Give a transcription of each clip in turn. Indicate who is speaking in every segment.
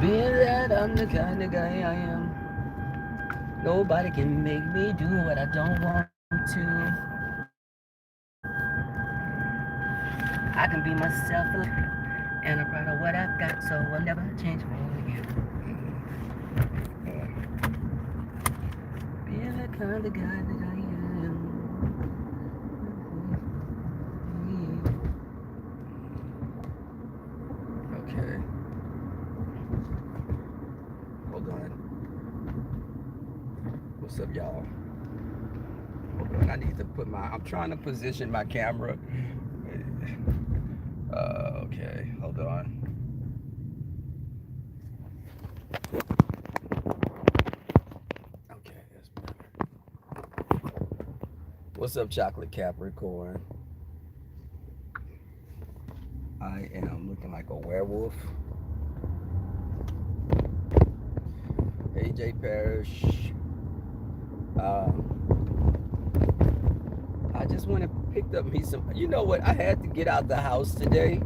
Speaker 1: Being that I'm the kind of guy I am, nobody can make me do what I don't want to. I can be myself and I'm proud of what I've got, so I'll never change for you. Being the kind of guy that I am. Okay, hold on. What's up, y'all? Hold on, I need to put my. I'm trying to position my camera. Okay, hold on. Okay, that's better. What's up, Chocolate Capricorn? I am looking like a werewolf. AJ Parrish. Um, I just went and picked up me some. You know what? I had to get out the house today,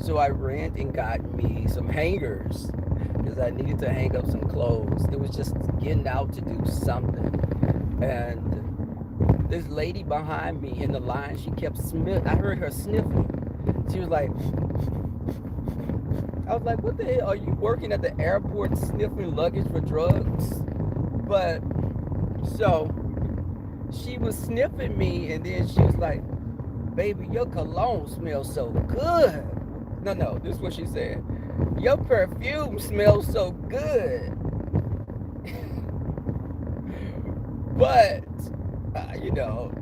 Speaker 1: so I ran and got me some hangers because I needed to hang up some clothes. It was just getting out to do something, and this lady behind me in the line, she kept I heard her sniffing. She was like, I was like, what the hell? Are you working at the airport sniffing luggage for drugs? But so she was sniffing me, and then she was like, baby, your cologne smells so good. No, no, this is what she said. Your perfume smells so good. But, you know,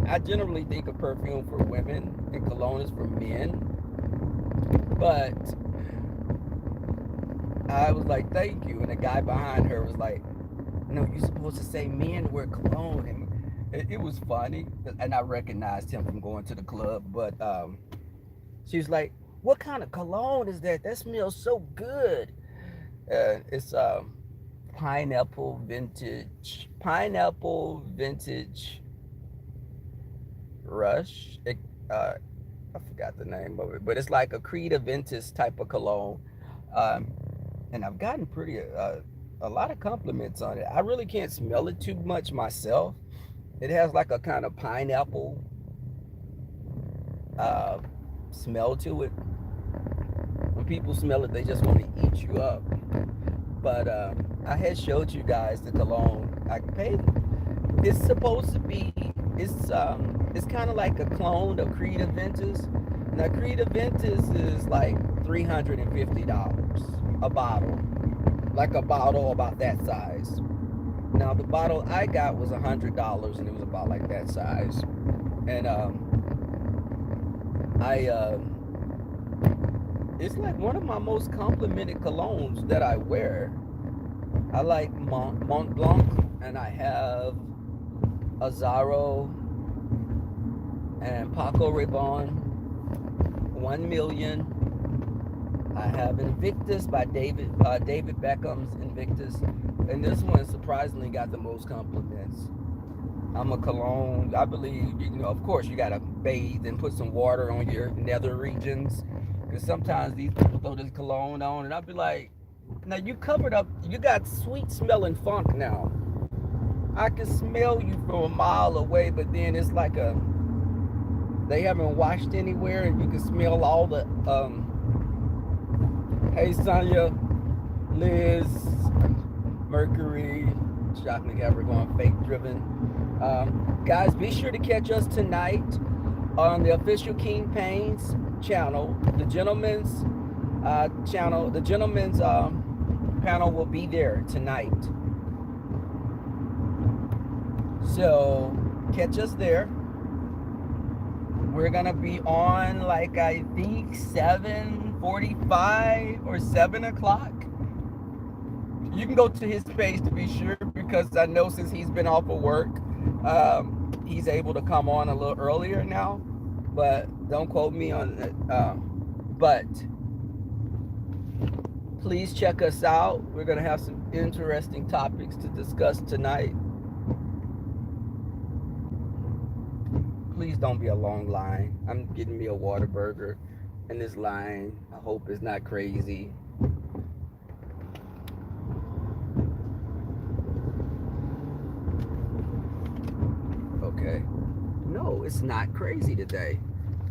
Speaker 1: I generally think of perfume for women and cologne is for men. But I was like, thank you. And the guy behind her was like, no, you're supposed to say men wear cologne. And it was funny. And I recognized him from going to the club. But she was like, what kind of cologne is that? That smells so good. It's pineapple vintage rush. I forgot the name of it, but it's like a Creed Aventus type of cologne. Um, and I've gotten a lot of compliments on it. I really can't smell it too much myself. It has like a kind of pineapple uh, smell to it. When people smell it, they just want to eat you up. But I had showed you guys the cologne. I paid. It's supposed to be. It's kind of like a clone of Creed Aventus. Now Creed Aventus is like $350 a bottle, like a bottle about that size. Now the bottle I got was $100 and it was about like that size. And I it's like one of my most complimented colognes that I wear. I like Mont Blanc, and I have Azaro and Paco Rabanne, 1 million. I have Invictus by David Beckham's Invictus, and this one surprisingly got the most compliments. I'm a cologne. I believe, you know, of course, you gotta bathe and put some water on your nether regions, because sometimes these people throw this cologne on, and I'll be like, now you covered up, you got sweet smelling funk now. I can smell you from a mile away, but then it's like they haven't washed anywhere, and you can smell all the hey Sonya, Liz, Mercury, Chocolate Capricorn, Fate Driven. Guys, be sure to catch us tonight on the official King Pains channel. The gentleman's channel, the gentleman's panel will be there tonight. So catch us there. We're gonna be on like I think 7:45 or 7 o'clock. You can go to his page to be sure because I know since he's been off of work, he's able to come on a little earlier now. But don't quote me on it. But please check us out. We're gonna have some interesting topics to discuss tonight. Please don't be a long line. I'm getting me a Whataburger, and this line, I hope, is not crazy. it's not crazy today.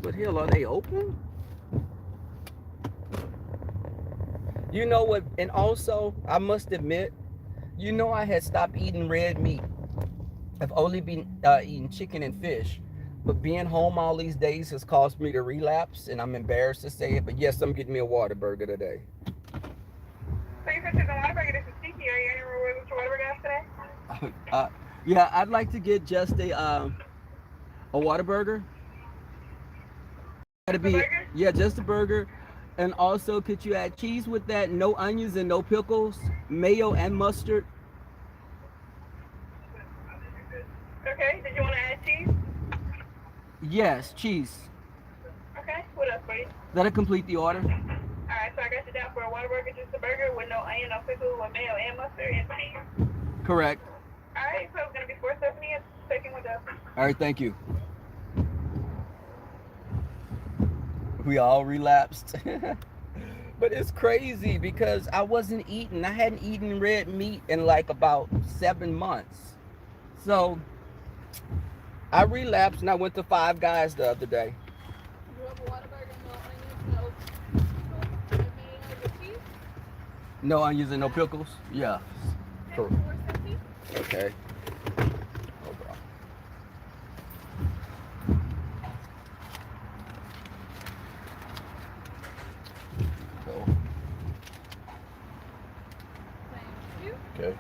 Speaker 1: But hell, are they open? You know what? And also, I must admit, I had stopped eating red meat. I've only been eating chicken and fish. But being home all these days has caused me to relapse, and I'm embarrassed to say it. But yes, I'm getting me a Whataburger today.
Speaker 2: So you said the Whataburger, this is Tiki. Are you anywhere with your Whataburger today?
Speaker 1: Uh, yeah, I'd like to get just a Whataburger. Gotta
Speaker 2: Just a
Speaker 1: be,
Speaker 2: burger?
Speaker 1: yeah, just a burger. And also, could you add cheese with that? No onions and no pickles, mayo and mustard.
Speaker 2: Okay. Did you want to add cheese?
Speaker 1: Yes, cheese.
Speaker 2: Okay. What else for you?
Speaker 1: That'll complete the order.
Speaker 2: Alright, so I got you down for a Whataburger, just a burger with no onion, no pickle, with mayo and mustard and cheese.
Speaker 1: Correct.
Speaker 2: Alright, so it's going to be 470 and second window.
Speaker 1: All right, thank you. We all relapsed. But it's crazy because I wasn't eating. I hadn't eaten red meat in like about 7 months. So I relapsed and I went to Five Guys the other day.
Speaker 2: You have a Whataburger, no onions, no mayo with cheese?
Speaker 1: No onions and no pickles? Yeah.
Speaker 2: Okay,
Speaker 1: Cool.
Speaker 2: 470.
Speaker 1: Okay. Hold on. Go.
Speaker 2: Thank you.
Speaker 1: Okay.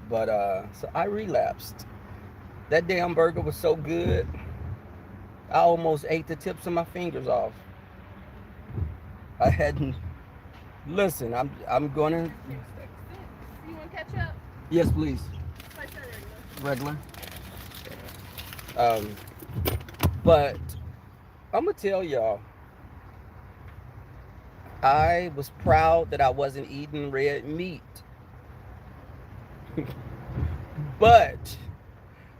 Speaker 1: But so I relapsed. That damn burger was so good. I almost ate the tips of my fingers off. I hadn't. Listen, I'm gonna.
Speaker 2: You want ketchup?
Speaker 1: Yes, please.
Speaker 2: Spice or regular?
Speaker 1: Regular. But I'm gonna tell y'all. I was proud that I wasn't eating red meat. But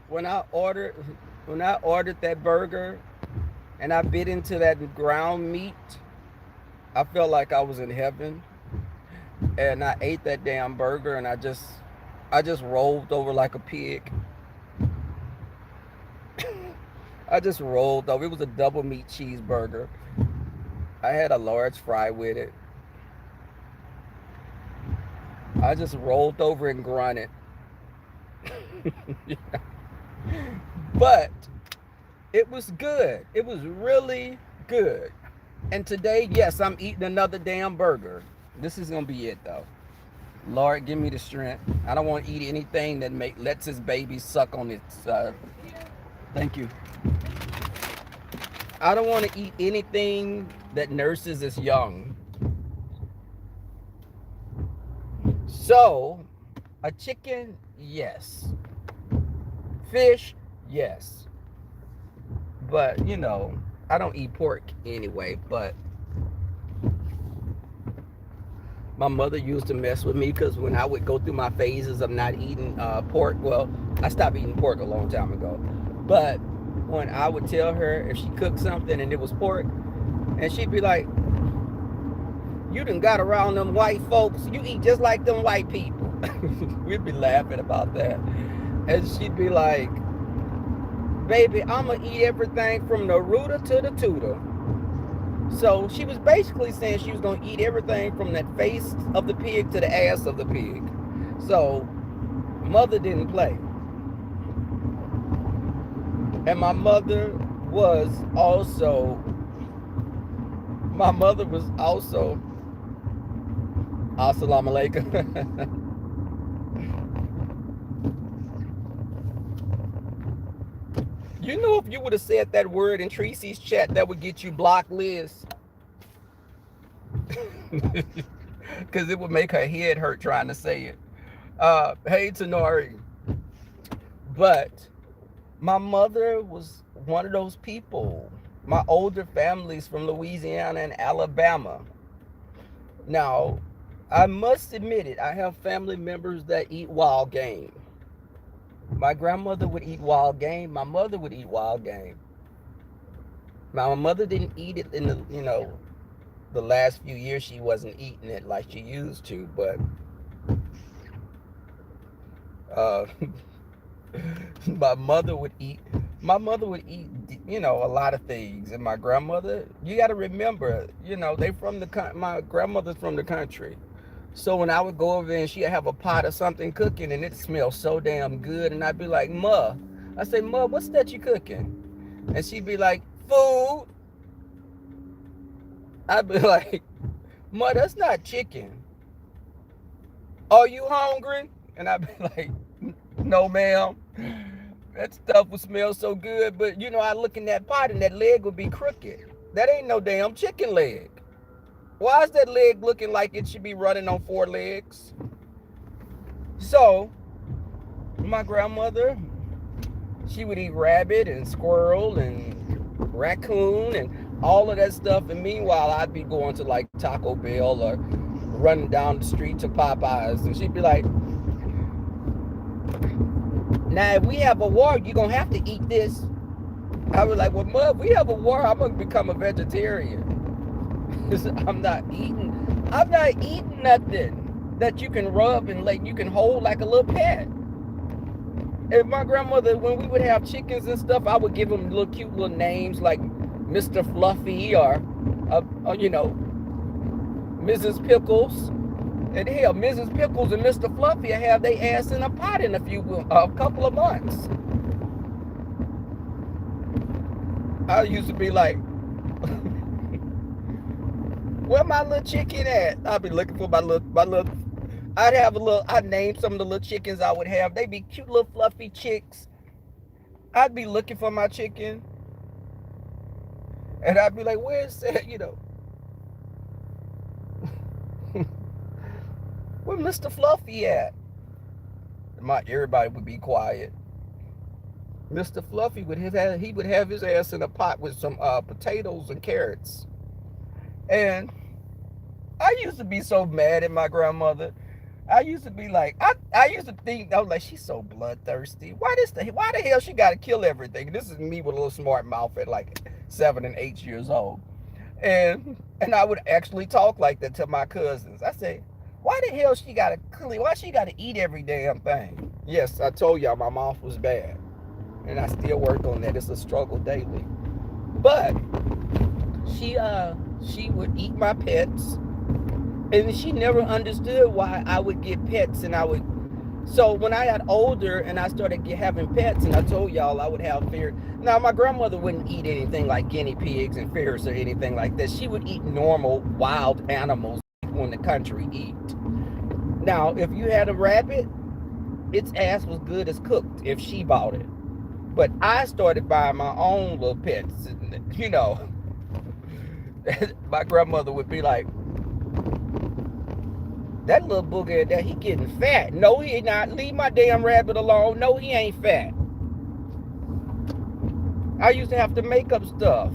Speaker 1: when I ordered that burger and I bit into that ground meat, I felt like I was in heaven. And I ate that damn burger and I just rolled over like a pig. I just rolled over. It was a double meat cheeseburger. I had a large fry with it. I just rolled over and grunted. Yeah. But it was good. It was really good. And today, yes, I'm eating another damn burger. This is gonna be it though. Lord, give me the strength. I don't want to eat anything that lets his baby suck on its. Thank you. I don't want to eat anything that nurses its young. So, a chicken, yes. Fish, yes. But, I don't eat pork anyway, but my mother used to mess with me because when I would go through my phases of not eating pork, well, I stopped eating pork a long time ago. But when I would tell her if she cooked something and it was pork, and she'd be like, "You done got around them white folks. You eat just like them white people." We'd be laughing about that. And she'd be like, "Baby, I'ma eat everything from the rooter to the tutor." So she was basically saying she was gonna eat everything from that face of the pig to the ass of the pig. So mother didn't play. And my mother was also Assalamu alaikum. If you would have said that word in Tracy's chat, that would get you blocked, Liz. Because it would make her head hurt trying to say it. Hey, Tenari. But my mother was one of those people. My older family's from Louisiana and Alabama. Now, I must admit it, I have family members that eat wild game. My grandmother would eat wild game. My mother would eat wild game. My mother didn't eat it in the last few years. She wasn't eating it like she used to, but My mother would eat. My mother would eat, a lot of things, and my grandmother. You got to remember, they from my grandmother's from the country. So when I would go over there and she'd have a pot of something cooking and it smelled so damn good, and I'd be like, "Ma," I say, "Ma, what's that you cooking?" And she'd be like, "Food." I'd be like, "Ma, that's not chicken. Are you hungry?" And I'd be like, "No, ma'am." That stuff would smell so good, but I look in that pot and that leg would be crooked. That ain't no damn chicken leg. Why is that leg looking like it should be running on 4 legs? So, my grandmother, she would eat rabbit and squirrel and raccoon and all of that stuff. And meanwhile, I'd be going to like Taco Bell or running down the street to Popeyes. And she'd be like, "Now, if we have a war, you're going to have to eat this." I was like, "Well, Mom, we have a war, I'm going to become a vegetarian." I'm not eating nothing that you can rub and like you can hold like a little pet. And my grandmother, when we would have chickens and stuff, I would give them little cute little names like Mr. Fluffy or Mrs. Pickles. And hell, Mrs. Pickles and Mr. Fluffy have their ass in a pot in a couple of months. I used to be like, "Where my little chicken at?" I'd be looking for my little. I'd name some of the little chickens I would have. They'd be cute little fluffy chicks. I'd be looking for my chicken, and I'd be like, "Where's that?" Where Mr. Fluffy at? Everybody would be quiet. Mr. Fluffy would have his ass in a pot with some potatoes and carrots. And I used to be so mad at my grandmother. I used to be like, I used to think, I was like, she's so bloodthirsty. Why the hell she got to kill everything? This is me with a little smart mouth at like 7 and 8 years old. And I would actually talk like that to my cousins. I say, why the hell why she got to eat every damn thing? Yes, I told y'all my mouth was bad. And I still work on that. It's a struggle daily. But she would eat my pets, and she never understood why I would get pets. And so when I got older and I started having pets, and I told y'all I would have ferrets. Now my grandmother wouldn't eat anything like guinea pigs and ferrets or anything like that. She would eat normal wild animals people in the country eat. Now if you had a rabbit, its ass was good as cooked if she bought it. But I started buying my own little pets, my grandmother would be like, "That little booger there, he getting fat." "No, he not. Leave my damn rabbit alone." "No, he ain't fat." I used to have to make up stuff.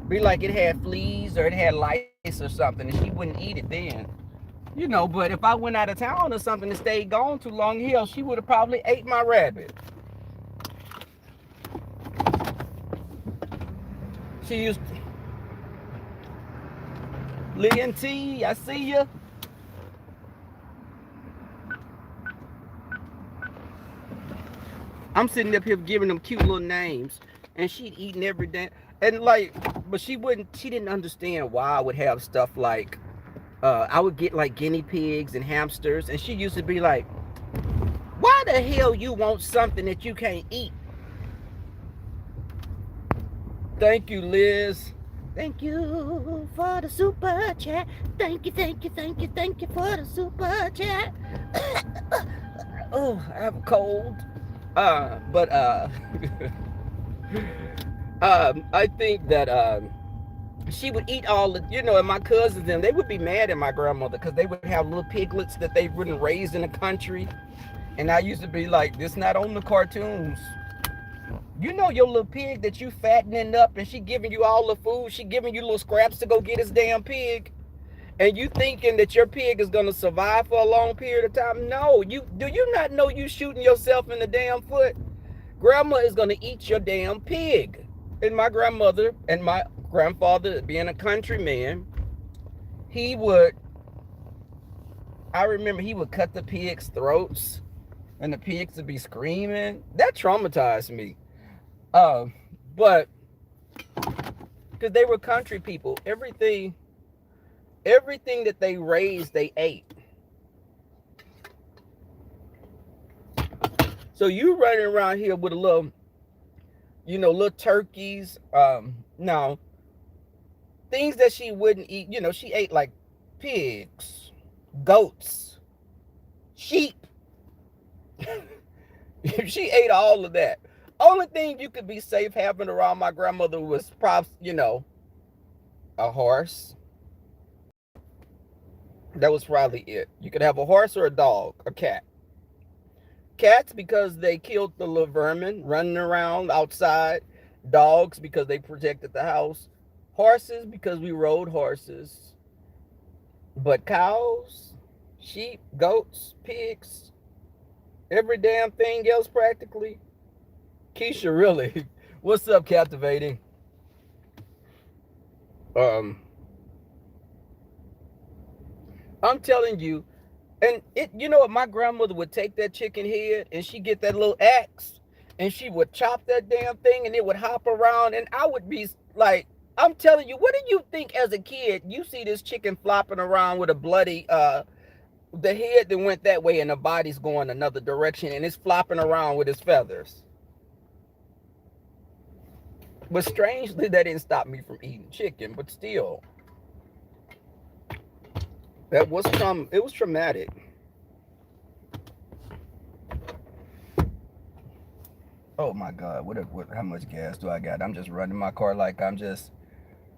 Speaker 1: Be like it had fleas or it had lice or something, and she wouldn't eat it then. But if I went out of town or something and stayed gone too long, hell, she would have probably ate my rabbit. She used to. Lynn T, I see ya. I'm sitting up here giving them cute little names, and she'd eating every day. And but she didn't understand why I would have stuff like, I would get like guinea pigs and hamsters, and she used to be like, "Why the hell you want something that you can't eat?" Thank you, Liz. Thank you for the super chat. Thank you for the super chat. Oh, I have a cold. I think that she would eat all the, and my cousins and they would be mad at my grandmother because they would have little piglets that they wouldn't raise in the country. And I used to be like, "This not on the cartoons. Your little pig that you fattening up and she giving you all the food, she giving you little scraps to go get his damn pig. And you thinking that your pig is going to survive for a long period of time? No, do you not know you shooting yourself in the damn foot? Grandma is going to eat your damn pig." And my grandmother and my grandfather, being a country man, I remember he would cut the pig's throats. and the pigs would be screaming. That traumatized me. Uh, but because they were country people, everything that they raised, they ate. So you running around here with a little, little turkeys. Now things that she wouldn't eat. She ate like pigs, goats, sheep. She ate all of that. Only thing you could be safe having around my grandmother was props, a horse. That was probably it. You could have a horse or a dog, a cat. Cats because they killed the little vermin running around outside. Dogs because they protected the house. Horses because we rode horses. But cows, sheep, goats, pigs, every damn thing else practically. Keisha, really? What's up, Captivating? Um, I'm telling you, and what, my grandmother would take that chicken head and she get that little axe and she would chop that damn thing and it would hop around and I would be like, I'm telling you, what do you think as a kid? You see this chicken flopping around with a bloody the head that went that way and the body's going another direction and it's flopping around with its feathers. But strangely, that didn't stop me from eating chicken. But still, it was traumatic. Oh my God, what how much gas do I got? I'm just running my car like I'm just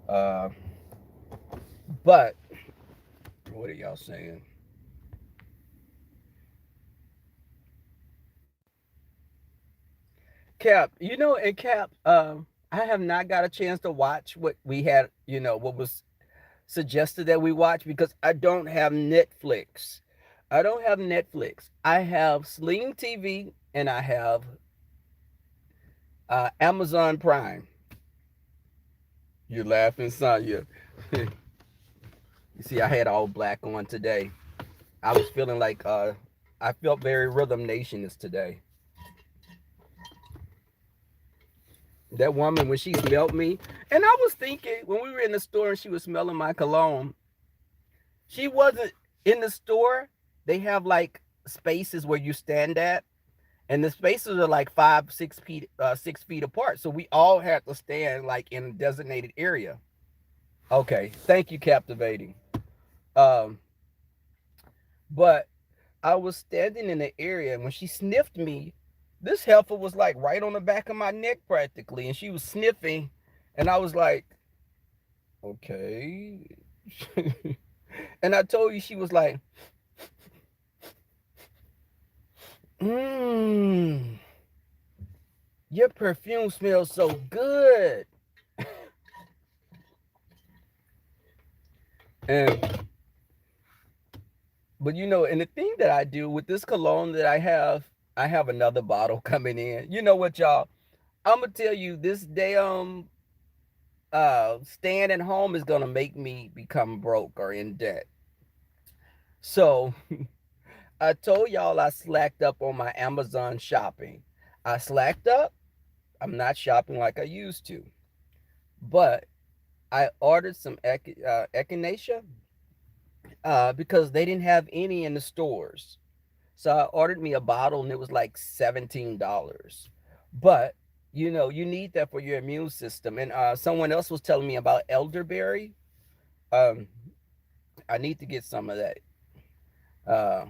Speaker 1: uh but what are y'all saying? Cap, and Cap, I have not got a chance to watch what we had, what was suggested that we watch because I don't have Netflix. I don't have Netflix. I have Sling TV and I have Amazon Prime. You're laughing, Sonya. You see, I had all black on today. I was feeling like I felt very Rhythm Nationist today. That woman when she smelled me, and I was thinking when we were in the store and she was smelling my cologne, she wasn't in the store. They have like spaces where you stand at, and the spaces are like 5, 6 feet, 6 feet apart. So we all had to stand like in a designated area. Okay, thank you, Captivating. Um, but I was standing in the area, and when she sniffed me, this heifer was like right on the back of my neck practically, and she was sniffing, and I was like, okay. And I told you she was like, mmm, your perfume smells so good. And but and the thing that I do with this cologne that I have another bottle coming in. You know what, y'all? I'm gonna tell you this damn staying at home is gonna make me become broke or in debt. So I told y'all I slacked up on my Amazon shopping. I slacked up. I'm not shopping like I used to, but I ordered some echinacea because they didn't have any in the stores. So I ordered me a bottle and it was like $17. But you need that for your immune system. And someone else was telling me about elderberry. Um, I need to get some of that. Uh,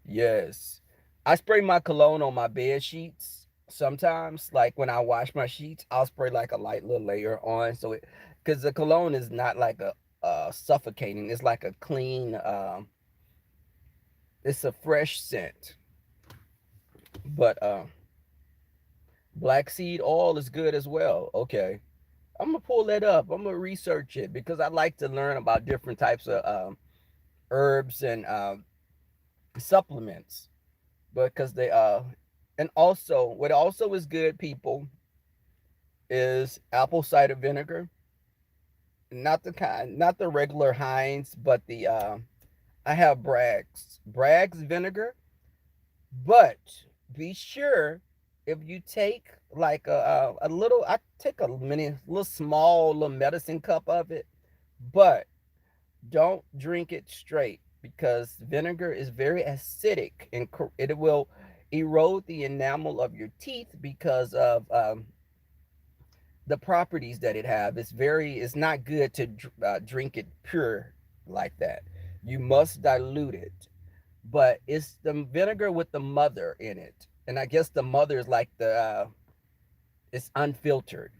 Speaker 1: yes. I spray my cologne on my bed sheets sometimes. Like when I wash my sheets, I'll spray like a light little layer on. So because the cologne is not like a suffocating, it's like a clean, it's a fresh scent. But black seed oil is good as well. Okay. I'm gonna pull that up. I'm gonna research it because I like to learn about different types of herbs and supplements. Because they and also what also is good, people, is apple cider vinegar. Not the kind, not the regular Heinz, but the I have Bragg's vinegar, but be sure if you take like a little, I take a little small little medicine cup of it, but don't drink it straight because vinegar is very acidic and it will erode the enamel of your teeth because of the properties that it have. It's not good to drink it pure like that. You must dilute it, but it's the vinegar with the mother in it, and I guess the mother is like it's unfiltered.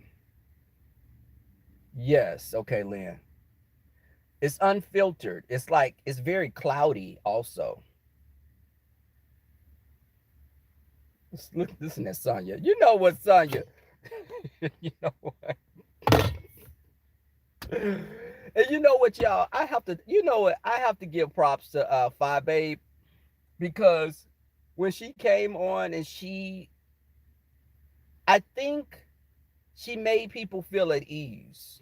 Speaker 1: Yes, okay, Lynn. It's unfiltered. It's like it's very cloudy also. Look, listen at Sonya. You know what, Sonya? You know what? And you know what, y'all? I have to. You know what? I have to give props to Phi Babe because when she came on and I think she made people feel at ease.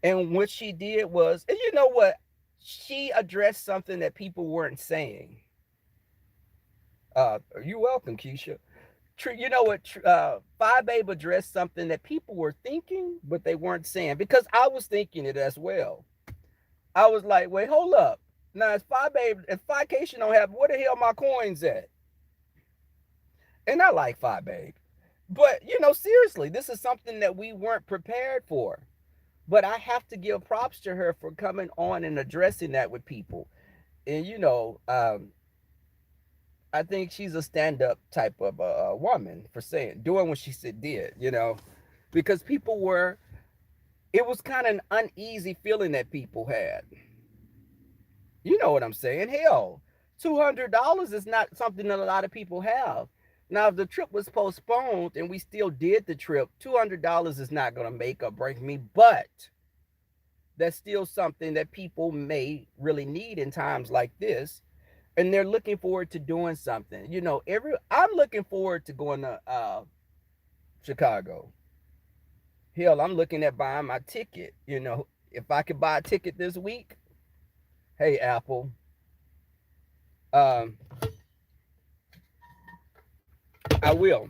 Speaker 1: And what she did was, and you know what? She addressed something that people weren't saying. You're welcome, Keisha. You know what? Phi Babe addressed something that people were thinking, but they weren't saying because I was thinking it as well. I was like, wait, hold up. Now, if Phi Babe, if Phi Cation don't have, where the hell my coins at? And I like Phi Babe. But, seriously, this is something that we weren't prepared for. But I have to give props to her for coming on and addressing that with people. And, I think she's a stand-up type of woman for doing what she said did, because it was kind of an uneasy feeling that people had. You know what I'm saying? Hell, $200 is not something that a lot of people have. Now, if the trip was postponed and we still did the trip, $200 is not going to make or break me, but that's still something that people may really need in times like this. And they're looking forward to doing something. I'm looking forward to going to Chicago. Hell, I'm looking at buying my ticket. If I could buy a ticket this week, hey, Apple, um, I will.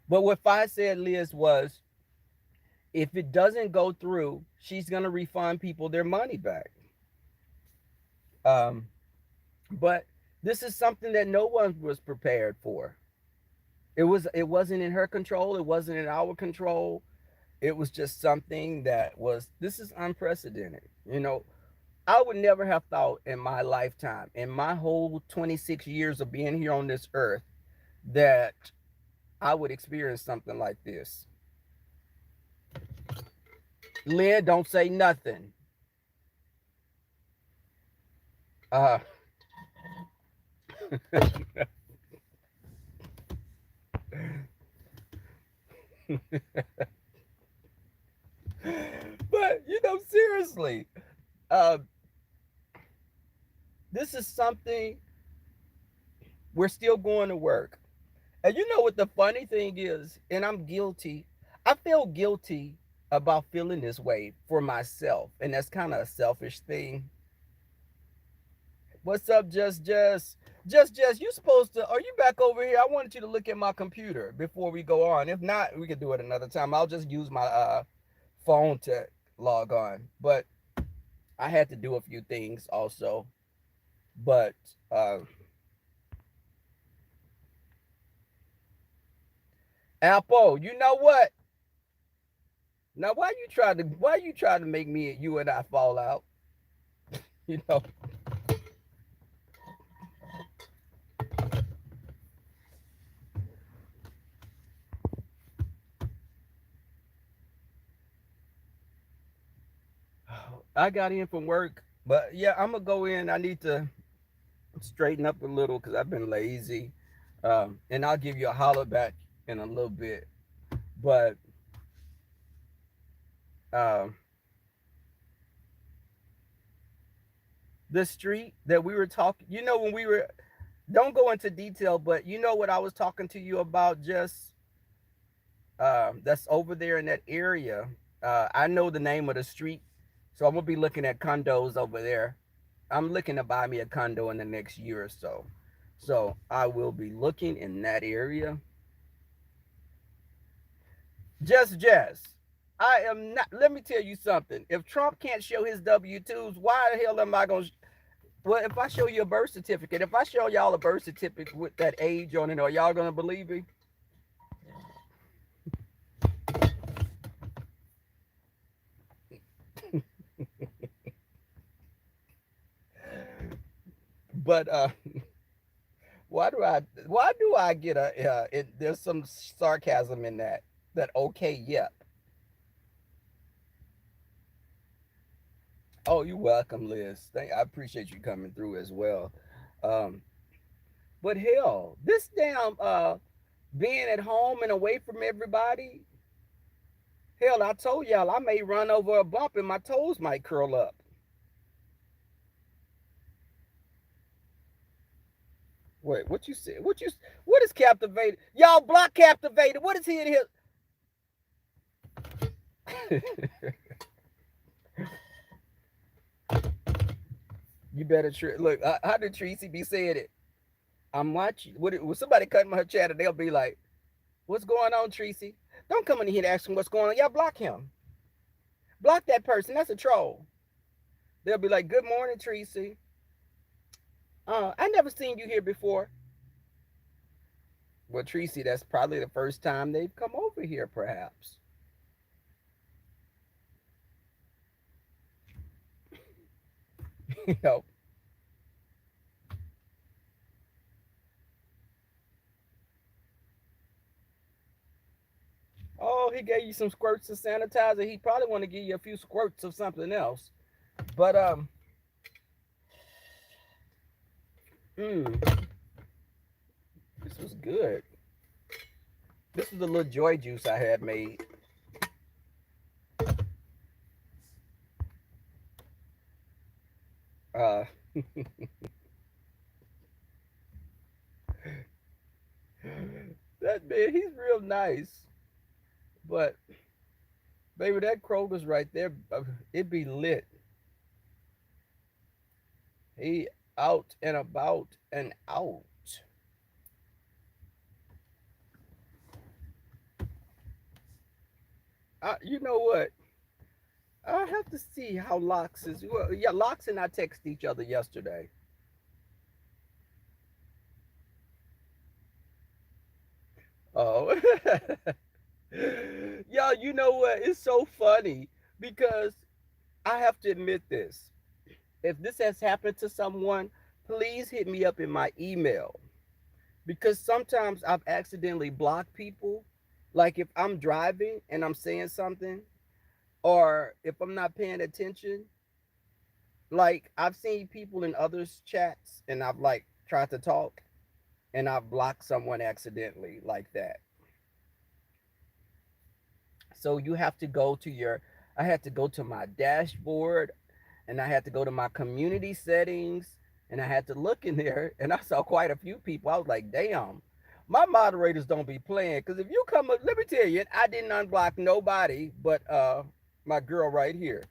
Speaker 1: But what Fi said, Liz, was if it doesn't go through, she's going to refund people their money back. But this is something that no one was prepared for. It wasn't in her control. It wasn't in our control. It was just something this is unprecedented. I would never have thought in my lifetime, in my whole 26 years of being here on this earth, that I would experience something like this. Lynn, don't say nothing. But seriously, this is something we're still going to work. And you know what the funny thing is, and I'm guilty. I feel guilty about feeling this way for myself, and that's kind of a selfish thing. What's up, just you supposed to? Are you back over here? I wanted you to look at my computer before we go on. If not, we could do it another time. I'll just use my phone to log on. But I had to do a few things also. But Apple, you know what? Now, why you try to make you and I fall out? you know. I got in from work, but yeah, I'm gonna go in. I need to straighten up a little because I've been lazy, and I'll give you a holler back in a little bit. But um, the street that we were talking, when we were, don't go into detail, but you know what I was talking to you about, just that's over there in that area. I know the name of the street, so I'm gonna be looking at condos over there. I'm looking to buy me a condo in the next year or so. So I will be looking in that area. Just. I am not. Let me tell you something. If Trump can't show his W-2s, why the hell am I going to? Well, if I show you a birth certificate, if I show y'all a birth certificate with that age on it, are y'all going to believe me? But why do I get there's some sarcasm in that okay, yep. Oh, you're welcome, Liz. I appreciate you coming through as well. Um, but hell, this damn being at home and away from everybody. Hell, I told y'all I may run over a bump and my toes might curl up. Wait, what you said? What is captivated? Y'all block captivated. What is he in here? You better look. How did Tracy be saying it? I'm watching. When somebody cut my chat, they'll be like, "What's going on, Tracy? Don't come in here to ask him what's going on. Y'all block him. Block that person. That's a troll." They'll be like, "Good morning, Tracy. I never seen you here before." Well, Tracy, that's probably the first time they've come over here, perhaps. You know. Oh, he gave you some squirts of sanitizer. He probably want to give you a few squirts of something else. But mm, this was good. This was the little joy juice I had made. Uh, that man, he's real nice. But baby, that Kroger's right there. It be lit. He out and about and out. You know what? I have to see how Locks is. Well, yeah, Locks and I texted each other yesterday. Oh, yeah. You know what? It's so funny because I have to admit this. If this has happened to someone, please hit me up in my email because sometimes I've accidentally blocked people. Like if I'm driving and I'm saying something, or if I'm not paying attention, like I've seen people in others' chats and I've like tried to talk and I've blocked someone accidentally like that. So you have to go to I had to go to my dashboard and I had to go to my community settings and I had to look in there and I saw quite a few people. I was like, damn, my moderators don't be playing. Cause if you come up, let me tell you, I didn't unblock nobody but my girl right here.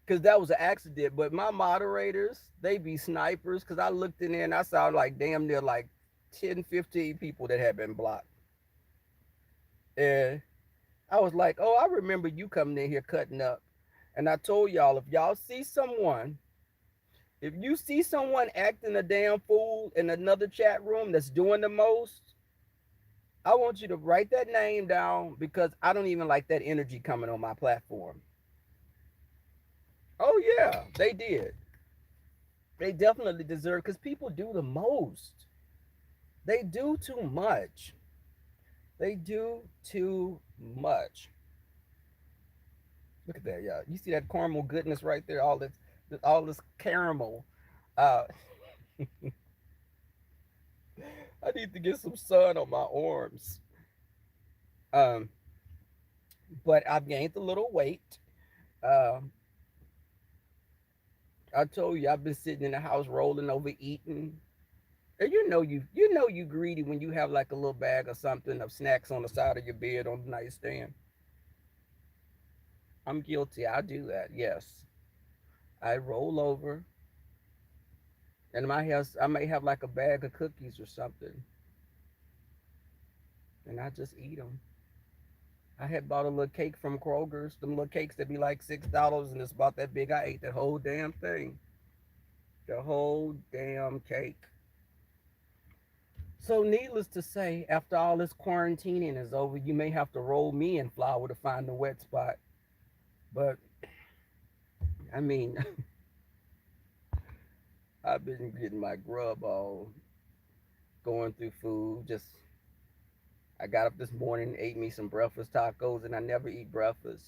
Speaker 1: Cause that was an accident. But my moderators, they be snipers. Cause I looked in there and I saw like damn near like 10, 15 people that had been blocked. And I was like, oh, I remember you coming in here cutting up. And I told y'all, if you see someone acting a damn fool in another chat room that's doing the most, I want you to write that name down because I don't even like that energy coming on my platform. Oh yeah, they did. They definitely deserve because people do the most. They do too much. They do too much. Look at that, y'all. You see that caramel goodness right there? All this caramel. Uh, I need to get some sun on my arms. Um, but I've gained a little weight. Um, I told you I've been sitting in the house rolling over eating. And you know you greedy when you have like a little bag of something of snacks on the side of your bed on the nightstand. I'm guilty. I do that. Yes, I roll over, and I may have like a bag of cookies or something, and I just eat them. I had bought a little cake from Kroger's, them little cakes that be like $6, and it's about that big. I ate the whole damn thing, the whole damn cake. So, needless to say, after all this quarantining is over, you may have to roll me in flour to find the wet spot. But I mean, I've been getting my grub all going through food. Just I got up this morning, ate me some breakfast tacos, and I never eat breakfast.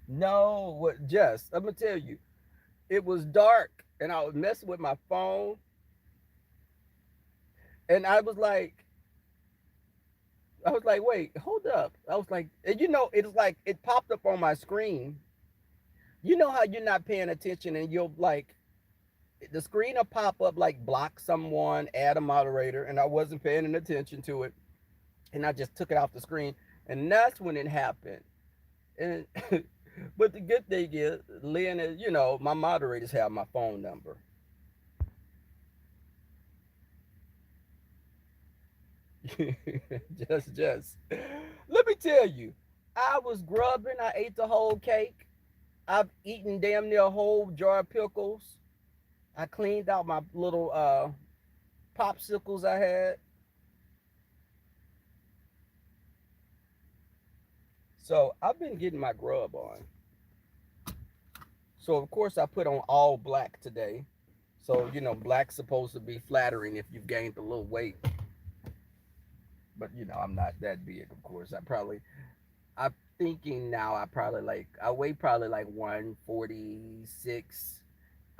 Speaker 1: No, what? Just I'm gonna tell you, it was dark, and I was messing with my phone, and I was like, wait, hold up. I was like, and it's like it popped up on my screen. You know how you're not paying attention, and you'll like the screen will pop up like block someone, add a moderator, and I wasn't paying attention to it, and I just took it off the screen, and that's when it happened. And but the good thing is, Lynn is, my moderators have my phone number. just. Let me tell you, I was grubbing. I ate the whole cake. I've eaten damn near a whole jar of pickles. I cleaned out my little popsicles I had. So I've been getting my grub on. So of course I put on all black today. So black's supposed to be flattering if you've gained a little weight. But I'm not that big, of course. I'm thinking now I weigh probably like 146.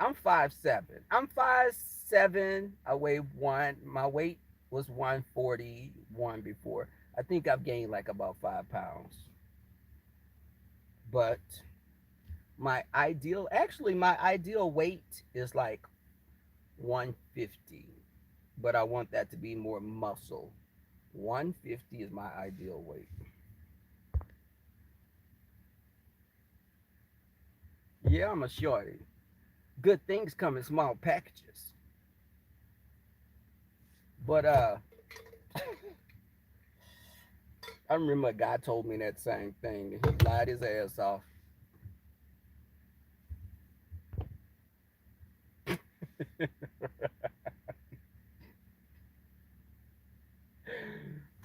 Speaker 1: I'm 5'7". I'm 5'7". I weigh one. My weight was 141 before. I think I've gained like about 5 pounds. But my ideal weight is like 150. But I want that to be more muscle. 150 is my ideal weight. Yeah, I'm a shorty. Good things come in small packages. But I remember a guy told me that same thing, and he lied his ass off.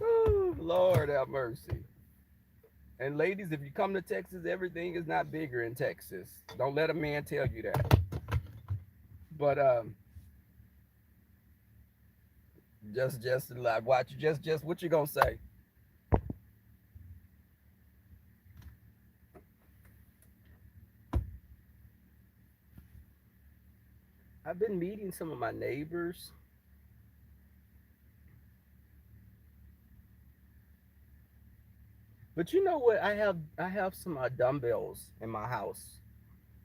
Speaker 1: Ooh, Lord have mercy. And ladies, if you come to Texas, everything is not bigger in Texas. Don't let a man tell you that. But just like watch just what you gonna say. I've been meeting some of my neighbors. But you know what? I have some dumbbells in my house,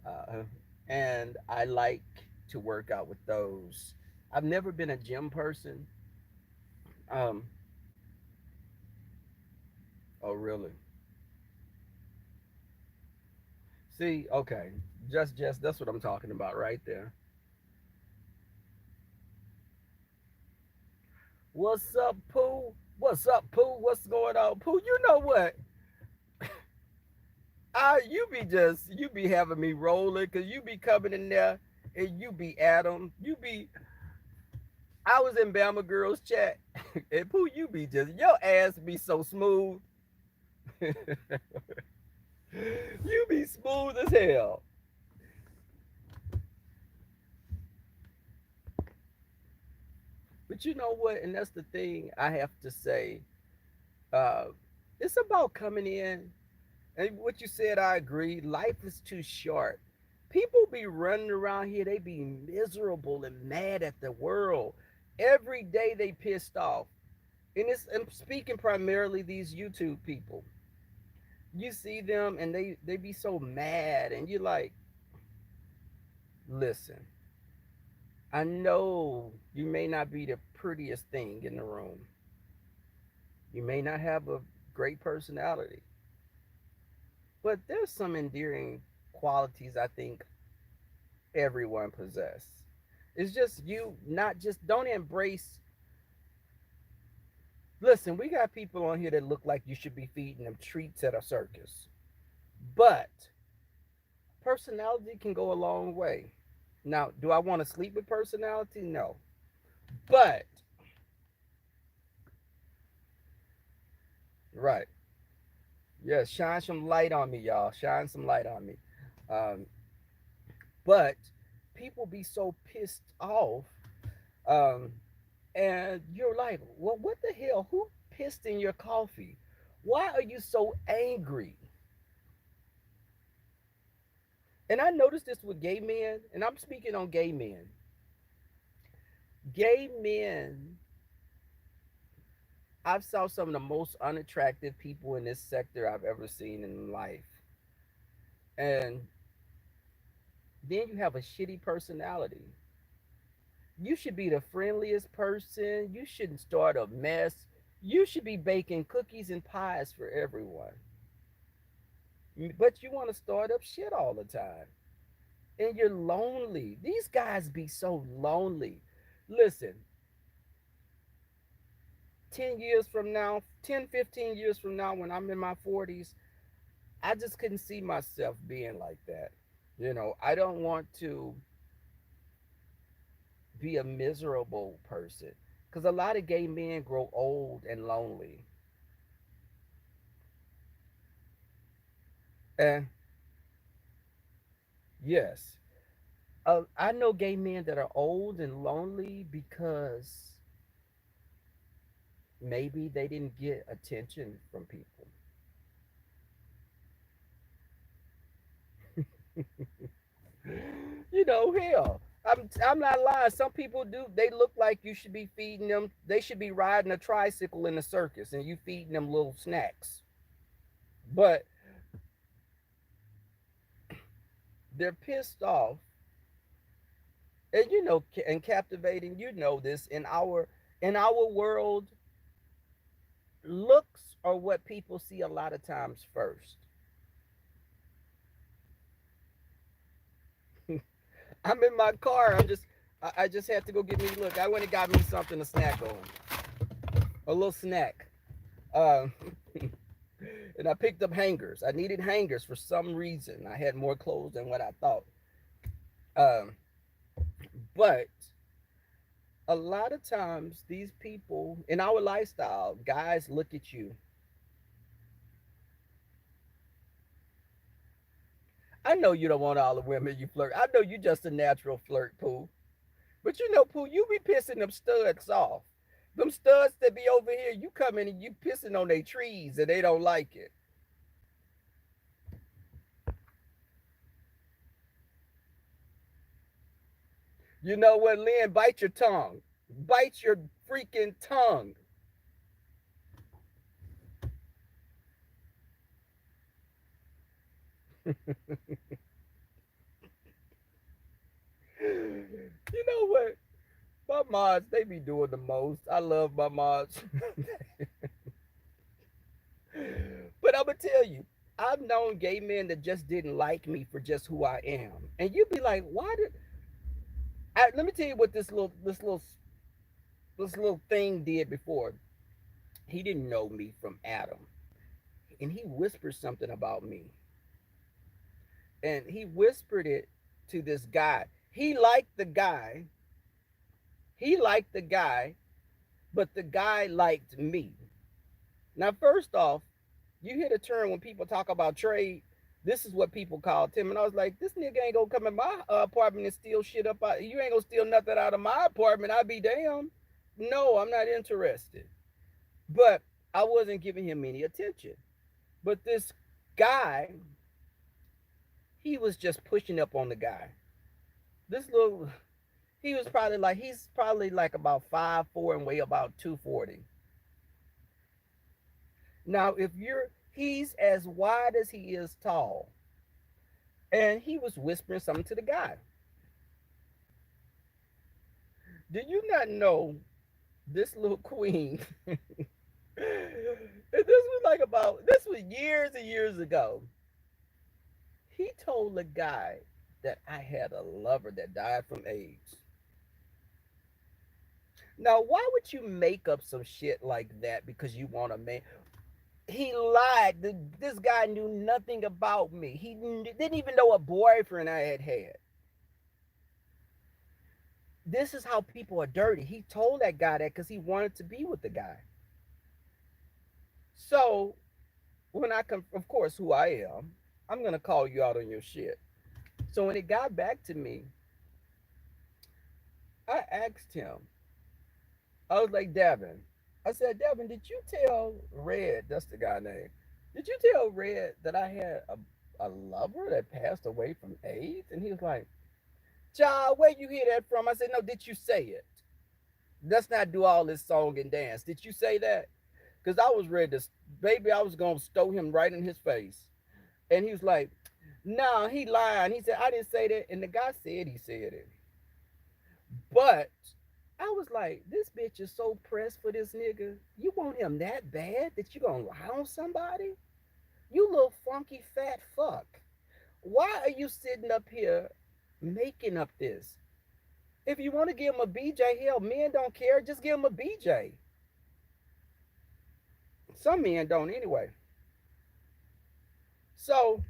Speaker 1: uh, and I like to work out with those. I've never been a gym person. Um, oh really? See, okay, just that's what I'm talking about right there. What's up, Pooh? What's up, Pooh? What's going on, Pooh? You know what? You be having me rolling because you be coming in there and you be Adam. I was in Bama Girls chat and Pooh, your ass be so smooth. You be smooth as hell. But you know what? And that's the thing I have to say. Uh, it's about coming in. And what you said, I agree. Life is too short. People be running around here, they be miserable and mad at the world. Every day they pissed off. And I'm speaking primarily these YouTube people. You see them and they be so mad, and you're like, listen, I know you may not be the prettiest thing in the room. You may not have a great personality, but there's some endearing qualities I think everyone possess. It's just you not just don't embrace. Listen, we got people on here that look like you should be feeding them treats at a circus. But personality can go a long way. Now, do I want to sleep with personality? No. But right. Yes, shine some light on me, y'all. Shine some light on me. Um, but people be so pissed off. Um, and you're like, well, what the hell? Who pissed in your coffee? Why are you so angry? And I noticed this with gay men, and I'm speaking on gay men. Gay men, I've saw some of the most unattractive people in this sector I've ever seen in life. And then you have a shitty personality. You should be the friendliest person. You shouldn't start a mess. You should be baking cookies and pies for everyone. But you want to start up shit all the time. And you're lonely. These guys be so lonely. Listen, 10 years from now, 10, 15 years from now, when I'm in my 40s, I just couldn't see myself being like that. I don't want to be a miserable person because a lot of gay men grow old and lonely. And yes, I know gay men that are old and lonely because maybe they didn't get attention from people. Hell, I'm not lying. Some people do. They look like you should be feeding them. They should be riding a tricycle in the circus, and you feeding them little snacks. But they're pissed off, and and captivating. This in our world, looks are what people see a lot of times first. I'm in my car. I just had to go get me. Look, I went and got me something to snack on, a little snack. Um, and I picked up hangers. I needed hangers for some reason. I had more clothes than what I thought. Um, but a lot of times, these people in our lifestyle, guys look at you. I know you don't want all the women you flirt. I know you just a natural flirt, Pooh. But Pooh, you be pissing them studs off. Them studs that be over here, you come in and you pissing on their trees and they don't like it. You know what, Lynn? Bite your tongue. Bite your freaking tongue. You know what? My mods, they be doing the most. I love my mods. But I'm gonna tell you, I've known gay men that just didn't like me for just who I am. And you'd be like, why did let me tell you what this little thing did before. He didn't know me from Adam. And he whispered something about me. And he whispered it to this guy. He liked the guy, but the guy liked me. Now, first off, you hear the term when people talk about trade. This is what people call Tim. And I was like, this nigga ain't gonna come in my apartment and steal shit up. You ain't gonna steal nothing out of my apartment. I'd be damned. No, I'm not interested. But I wasn't giving him any attention. But this guy, he was just pushing up on the guy. This little, he's probably like about 5'4" and weigh about 240. Now, if He's as wide as he is tall. And he was whispering something to the guy. Do you not know this little queen? This was like this was years and years ago. He told the guy that I had a lover that died from AIDS. Now, why would you make up some shit like that because you want a man? He lied. This guy knew nothing about me. He didn't even know a boyfriend I had had. This is how people are dirty. He told that guy that because he wanted to be with the guy. So when I come, of course, who I am, I'm gonna call you out on your shit. So when it got back to me, I asked him. I was like, Devin. I said, Devin, did you tell Red? That's the guy name. Did you tell Red that I had a lover that passed away from AIDS? And he was like, Child, where you hear that from? I said, No, did you say it? Let's not do all this song and dance. Did you say that? Because I was ready to, baby, I was going to stow him right in his face. And he was like, No, he lied. He said, I didn't say that. And the guy said he said it. But I was like, this bitch is so pressed for this nigga. You want him that bad that you going to lie on somebody? You little funky fat fuck. Why are you sitting up here making up this? If you want to give him a BJ, hell, men don't care. Just give him a BJ. Some men don't anyway. So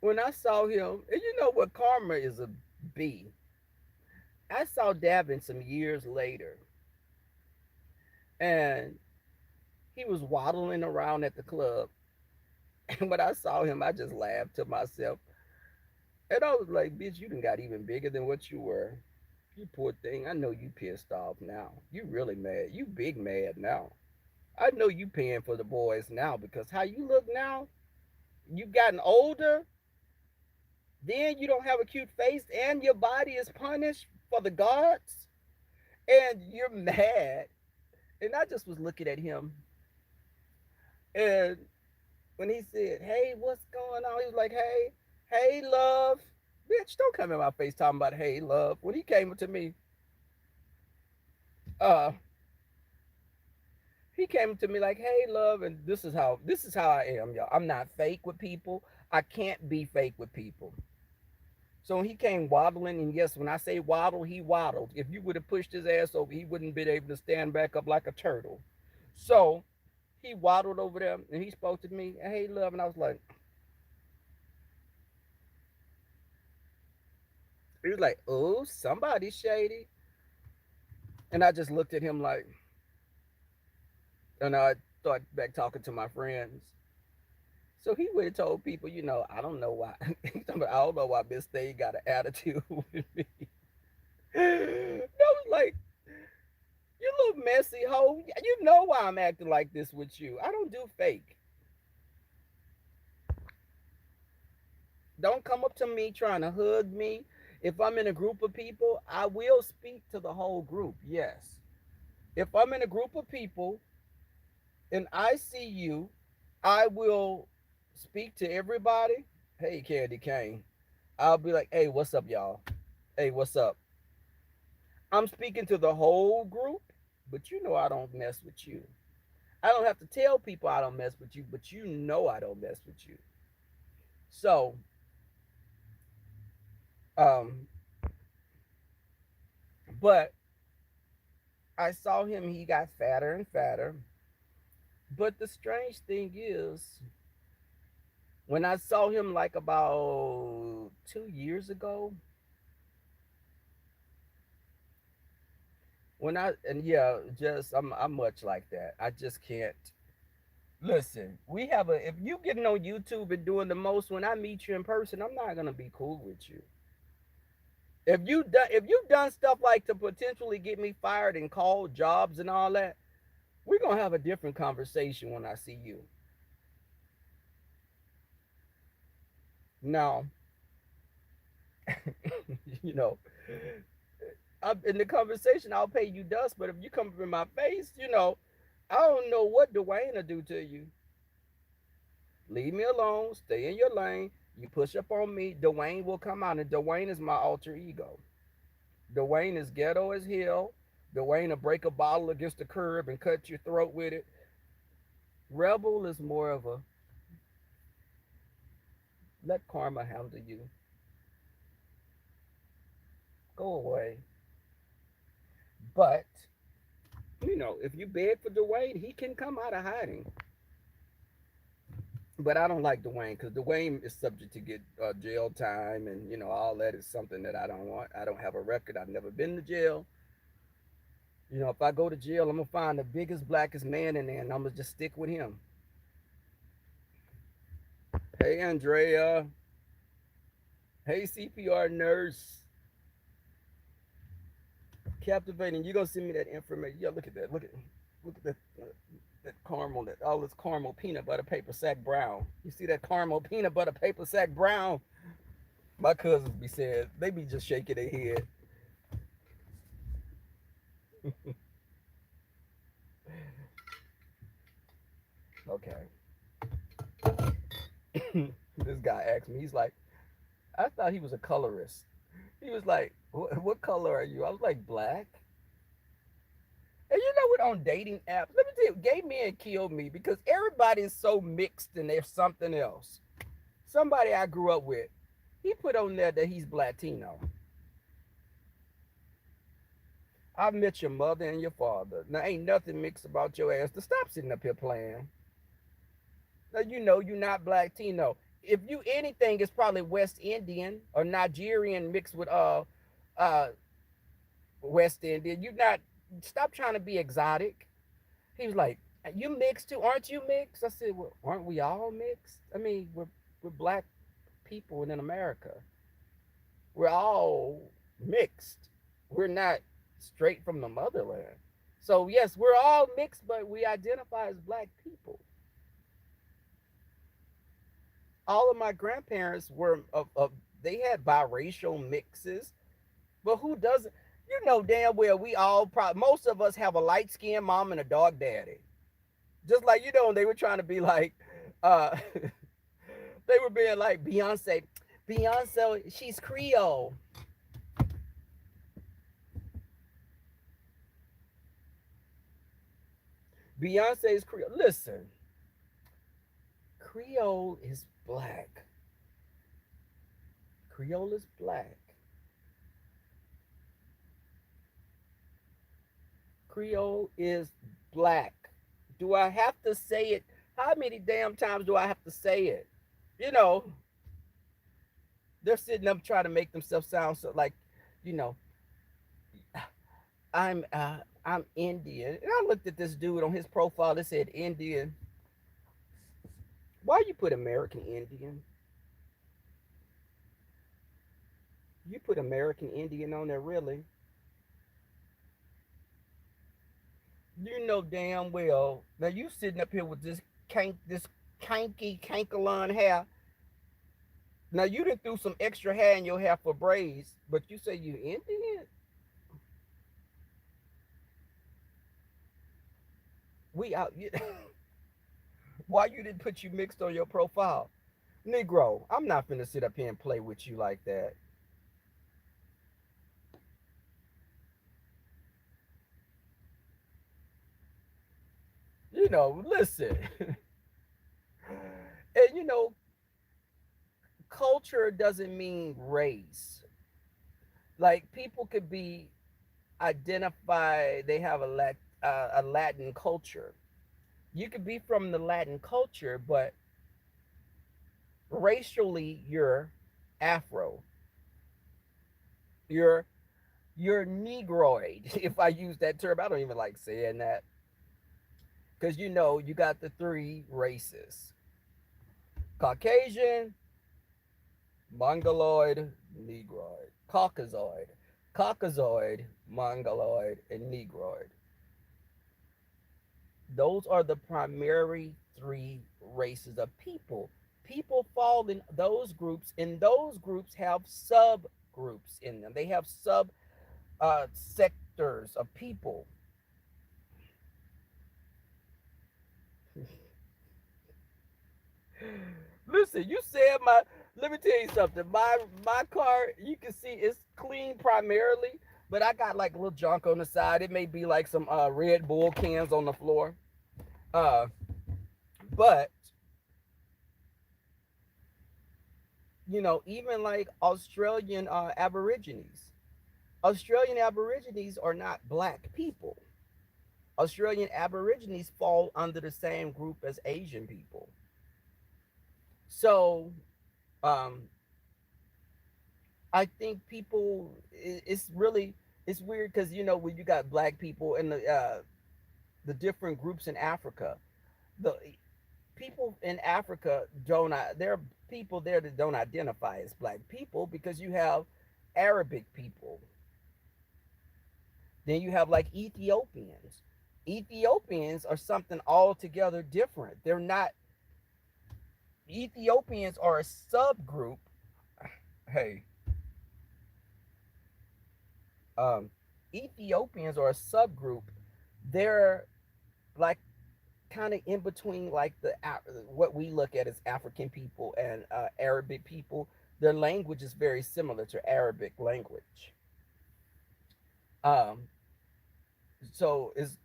Speaker 1: when I saw him, and you know what, karma is a B. I saw Davin some years later, and he was waddling around at the club. And when I saw him, I just laughed to myself. And I was like, bitch, you done got even bigger than what you were. You poor thing. I know you pissed off now. You really mad. You big mad now. I know you paying for the boys now because how you look now, you've gotten older, then you don't have a cute face and your body is punished for the gods and you're mad. And I just was looking at him. And when he said, hey, what's going on? He was like, hey, love. Bitch, don't come in my face talking about hey, love. When he came to me, uh, he came to me like, hey, love, and this is how I am, y'all. I'm not fake with people. I can't be fake with people. So when he came waddling, and yes, when I say waddle, he waddled. If you would have pushed his ass over, he wouldn't have been able to stand back up like a turtle. So he waddled over there and he spoke to me, hey, love, and I was like, he was like, oh, somebody shady. And I just looked at him like, and I thought back talking to my friends. So he would have told people, I don't know why. I don't know why Miss Thing got an attitude with me. I was like, you little messy hoe. You know why I'm acting like this with you. I don't do fake. Don't come up to me trying to hug me. If I'm in a group of people, I will speak to the whole group. Yes. If I'm in a group of people and I see you, I will speak to everybody. Hey, Candy Cane. I'll be like, hey, what's up, y'all? Hey, what's up? I'm speaking to the whole group, but you know I don't mess with you. I don't have to tell people I don't mess with you, but you know I don't mess with you. So, um, but I saw him, he got fatter and fatter. But the strange thing is, when I saw him like about 2 years ago, and yeah, just I'm much like that. I just can't. Listen, if you getting on YouTube and doing the most, when I meet you in person, I'm not gonna be cool with you. If you've done stuff like to potentially get me fired and call jobs and all that, we're gonna have a different conversation when I see you. Now, you know, in the conversation, I'll pay you dust. But if you come up in my face, I don't know what Dwayne will do to you. Leave me alone. Stay in your lane. You push up on me, Dwayne will come out, and Dwayne is my alter ego. Dwayne is ghetto as hell. Dwayne will break a bottle against the curb and cut your throat with it. Rebel is more of a let karma handle you. Go away. But, if you beg for Dwayne, he can come out of hiding. But I don't like Dwayne because Dwayne is subject to get jail time, and all that is something that I don't want. I don't have a record. I've never been to jail. If I go to jail, I'm gonna find the biggest, blackest man in there, and I'm gonna just stick with him. Hey, Andrea. Hey, CPR nurse. Captivating. You gonna send me that information? Yeah, look at that. Look at that caramel. That all this caramel peanut butter paper sack brown. You see that caramel peanut butter paper sack brown? My cousins be saying they be just shaking their head. Okay. This guy asked me. He's like, I thought he was a colorist. He was like, what color are you? I was like, black. And you know what? On dating apps, let me tell you, gay men kill me because everybody is so mixed and they're something else. Somebody I grew up with, he put on there that he's Latino. I met your mother and your father. Now ain't nothing mixed about your ass to stop sitting up here playing. Now you know you're not Latino. If you anything, it's probably West Indian or Nigerian mixed with uh West Indian. You not stop trying to be exotic. He was like, "You mixed too? Aren't you mixed?" I said, "Well, aren't we all mixed? I mean, we're black people in America. We're all mixed. We're not straight from the motherland. So yes, we're all mixed, but we identify as black people. All of my grandparents were of they had biracial mixes, but who doesn't? You know damn well we all probably most of us have a light skinned mom and a dog daddy. Just like they were trying to be like, uh, they were being like Beyonce. Beyonce, she's Creole. Beyonce's Creole. Listen, Creole is black. Creole is black. Creole is black. Do I have to say it? How many damn times do I have to say it? You know, they're sitting up trying to make themselves sound so like, you know, I'm Indian. And I looked at this dude on his profile that said Indian. Why you put American Indian? You put American Indian on there, really? You know damn well. Now you sitting up here with this kanky kankalon hair. Now you done threw some extra hair in your hair for braids, but you say you Indian? We out. Why you didn't put you mixed on your profile? Negro, I'm not finna sit up here and play with you like that. Listen. And culture doesn't mean race. Like people could be identified, they have a Latin culture. You could be from the Latin culture, but racially you're Afro. You're you're Negroid. If I use that term, I don't even like saying that because you got the three races: Caucasian, Mongoloid, Negroid, Caucasoid, Mongoloid, and Negroid. Those are the primary three races of people. People fall in those groups, and those groups have subgroups in them. They have sub sectors of people. Listen, you said my. Let me tell you something. My car, you can see it's clean primarily, but I got like a little junk on the side. It may be like some Red Bull cans on the floor. Uh, but even like Australian Aborigines are not black people. Australian Aborigines fall under the same group as Asian people. So, um, I think it's really it's weird because when you got black people and the different groups in Africa, the people in Africa don't. There are people there that don't identify as black people because you have Arabic people. Then you have like Ethiopians. Ethiopians are something altogether different. They're not. Ethiopians are a subgroup. Hey, um, Ethiopians are a subgroup. They're like kind of in between like what we look at as African people and Arabic people. Their language is very similar to Arabic language. Um, so is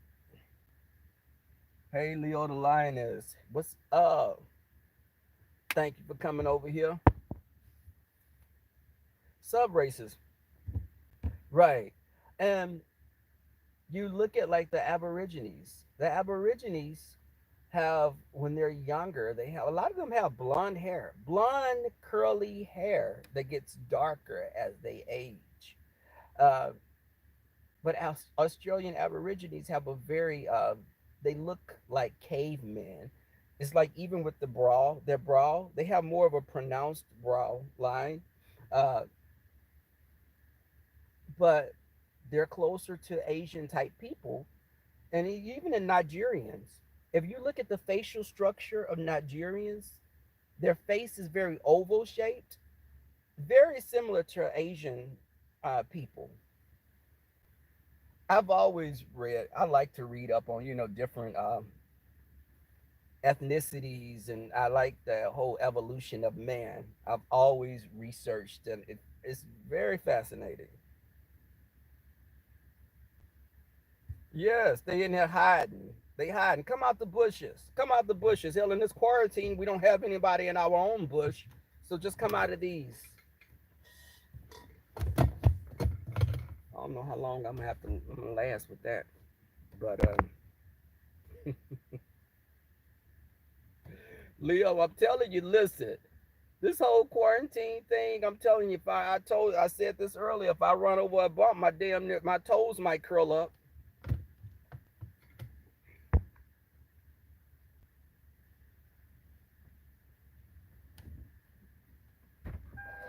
Speaker 1: Hey Leo the Lioness, what's up? Thank you for coming over here. Sub races, right? And you look at like the Aborigines. The Aborigines have when they're younger, they have a lot of them have blonde curly hair that gets darker as they age. Uh, but Australian Aborigines have a very they look like cavemen. It's like even with their brow, they have more of a pronounced brow line, uh, but they're closer to Asian type people, and even in Nigerians. If you look at the facial structure of Nigerians, their face is very oval shaped, very similar to Asian people. I've always read. I like to read up on different ethnicities, and I like the whole evolution of man. I've always researched, and it's very fascinating. Yes, they in there hiding. They hiding. Come out the bushes. Come out the bushes. Hell, in this quarantine, we don't have anybody in our own bush, so just come out of these. I don't know how long I'm gonna last with that, but Leo, I'm telling you, listen. This whole quarantine thing, I'm telling you, if I said this earlier, if I run over a bump, my toes might curl up.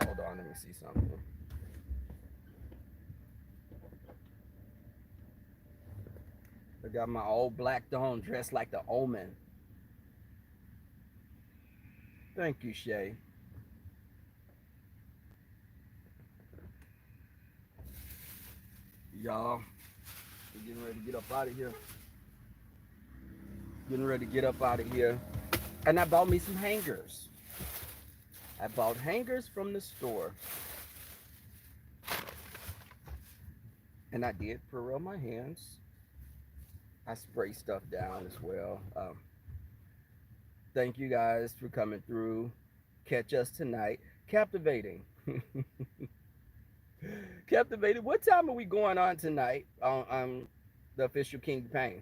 Speaker 1: Hold on, let me see something. I got my old black dawn dressed like the Omen. Thank you, Shay. Y'all, we're getting ready to get up out of here. Getting ready to get up out of here. And I bought me some hangers. I bought hangers from the store. And I did Purell my hands. I spray stuff down as well. Thank you guys for coming through. Catch us tonight. Captivating. Captivated. What time are we going on tonight on the official King Pain?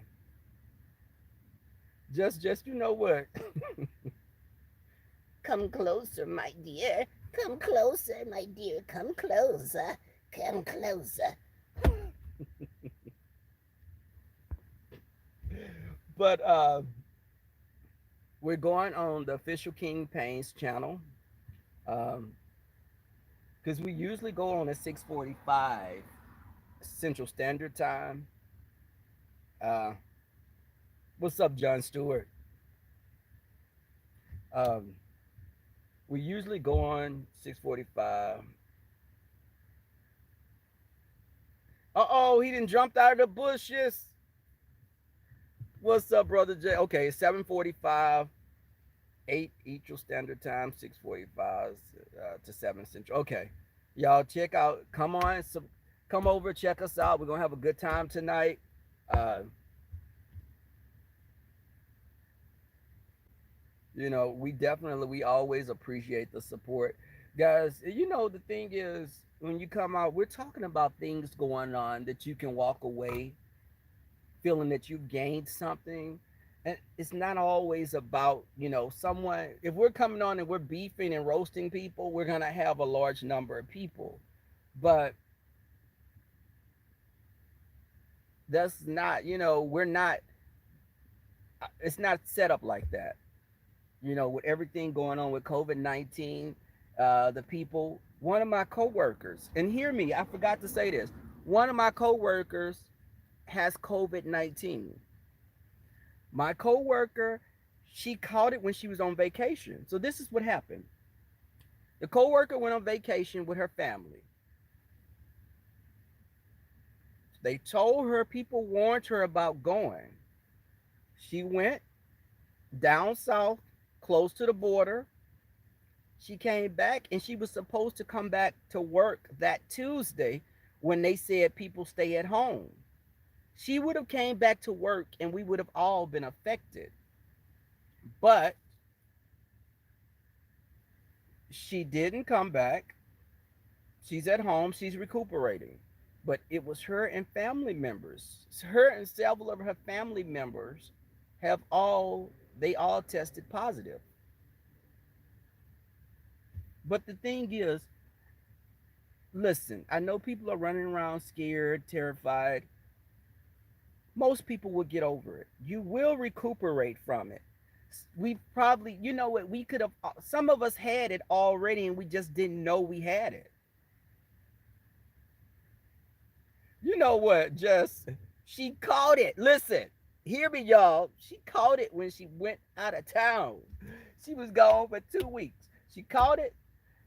Speaker 1: Just you know what?
Speaker 3: Come closer, my dear. Come closer, my dear. Come closer. Come closer.
Speaker 1: But we're going on the official King Pain's channel. Um, because we usually go on at 6:45 Central Standard Time. Uh, what's up, John Stewart? Um, we usually go on 6:45. He didn't jump out of the bushes. What's up, brother Jay? Okay, 7:45 8 Eastern Standard Time, 6:45 to 7 Central. Okay, y'all check out. Come on, come over, check us out. We're gonna have a good time tonight. Uh, we always appreciate the support, guys. The thing is, when you come out, we're talking about things going on that you can walk away feeling that you've gained something. And it's not always about, someone. If we're coming on and we're beefing and roasting people, we're going to have a large number of people. But that's not, we're not, it's not set up like that. With everything going on with COVID-19, the people, one of my coworkers, and hear me, I forgot to say this. One of my coworkers has COVID-19. My coworker, she caught it when she was on vacation. So this is what happened. The coworker went on vacation with her family. They told her, people warned her about going. She went down south, close to the border. She came back and she was supposed to come back to work that Tuesday when they said people stay at home. She would have came back to work and we would have all been affected. But she didn't come back. She's at home, she's recuperating. But it was her and family members. Her and several of her family members they all tested positive. But the thing is, listen, I know people are running around scared, terrified. Most people will get over it. You will recuperate from it. We probably, what, we could have, some of us had it already and we just didn't know we had it. You know what, Jess? She caught it. Listen, hear me, y'all. She caught it when she went out of town. She was gone for 2 weeks. She caught it.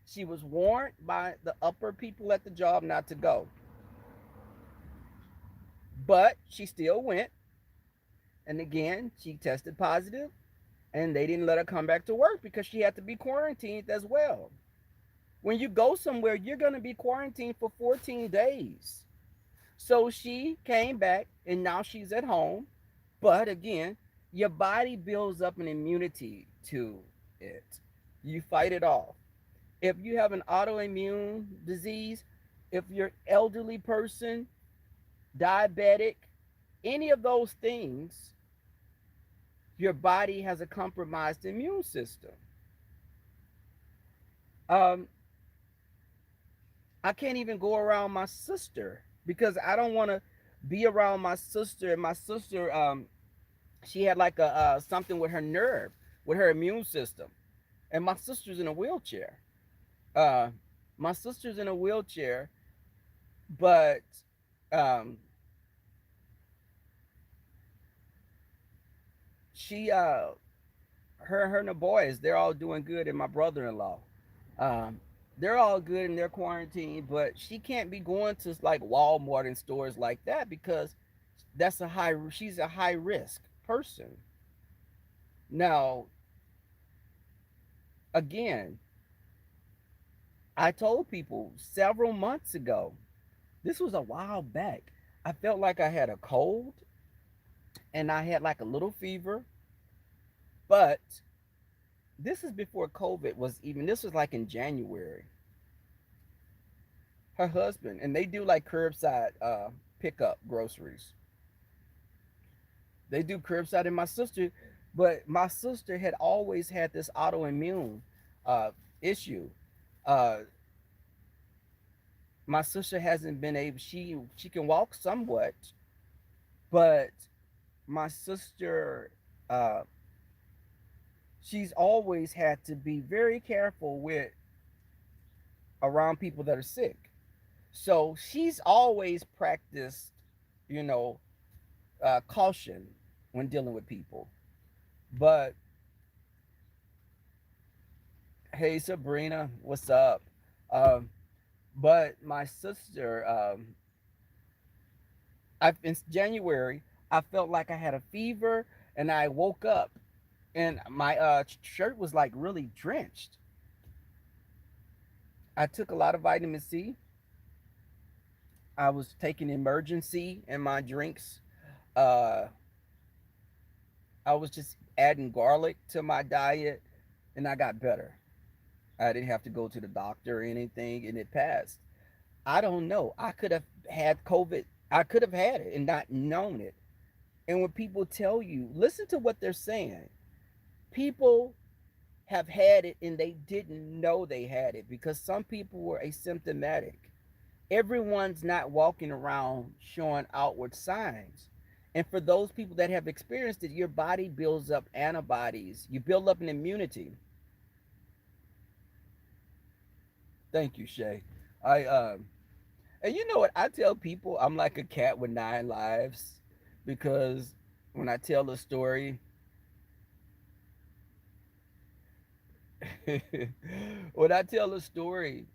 Speaker 1: She was warned by the upper people at the job not to go. But she still went. And again, she tested positive, and they didn't let her come back to work because she had to be quarantined as well. When you go somewhere, you're going to be quarantined for 14 days. So she came back and now she's at home. But again, your body builds up an immunity to it. You fight it off. If you have an autoimmune disease, if you're elderly person, diabetic, any of those things, your body has a compromised immune system. Um, I can't even go around my sister because I don't want to be around my sister. And my sister, she had like a something with her nerve, with her immune system, and my sister's in a wheelchair. Uh, my sister's in a wheelchair, but um, she her and the boys, they're all doing good, and my brother-in-law, um they're all good in their quarantine, but she can't be going to like Walmart and stores like that because she's a high risk person. Now, again, I told people several months ago, this was a while back, I felt like I had a cold and I had like a little fever, but this is before COVID was even, this was like in January. Her husband, and they do like curbside pickup groceries. They do curbside, and my sister, but my sister had always had this autoimmune uh, issue. Uh, my sister hasn't been able. She can walk somewhat, but my sister, uh, she's always had to be very careful with around people that are sick. So she's always practiced, you know, caution when dealing with people. But hey, Sabrina, what's up? Um, but my sister, in January, I felt like I had a fever, and I woke up and my shirt was like really drenched. I took a lot of vitamin C. I was taking emergency in my drinks. Uh, I was just adding garlic to my diet, and I got better. I didn't have to go to the doctor or anything, and it passed. I don't know. I could have had COVID. I could have had it and not known it. And when people tell you, listen to what they're saying. People have had it and they didn't know they had it because some people were asymptomatic. Everyone's not walking around showing outward signs. And for those people that have experienced it, your body builds up antibodies. You build up an immunity. Thank you, Shay. I And you know what? I tell people I'm like a cat with nine lives because when I tell a story, when I tell a story,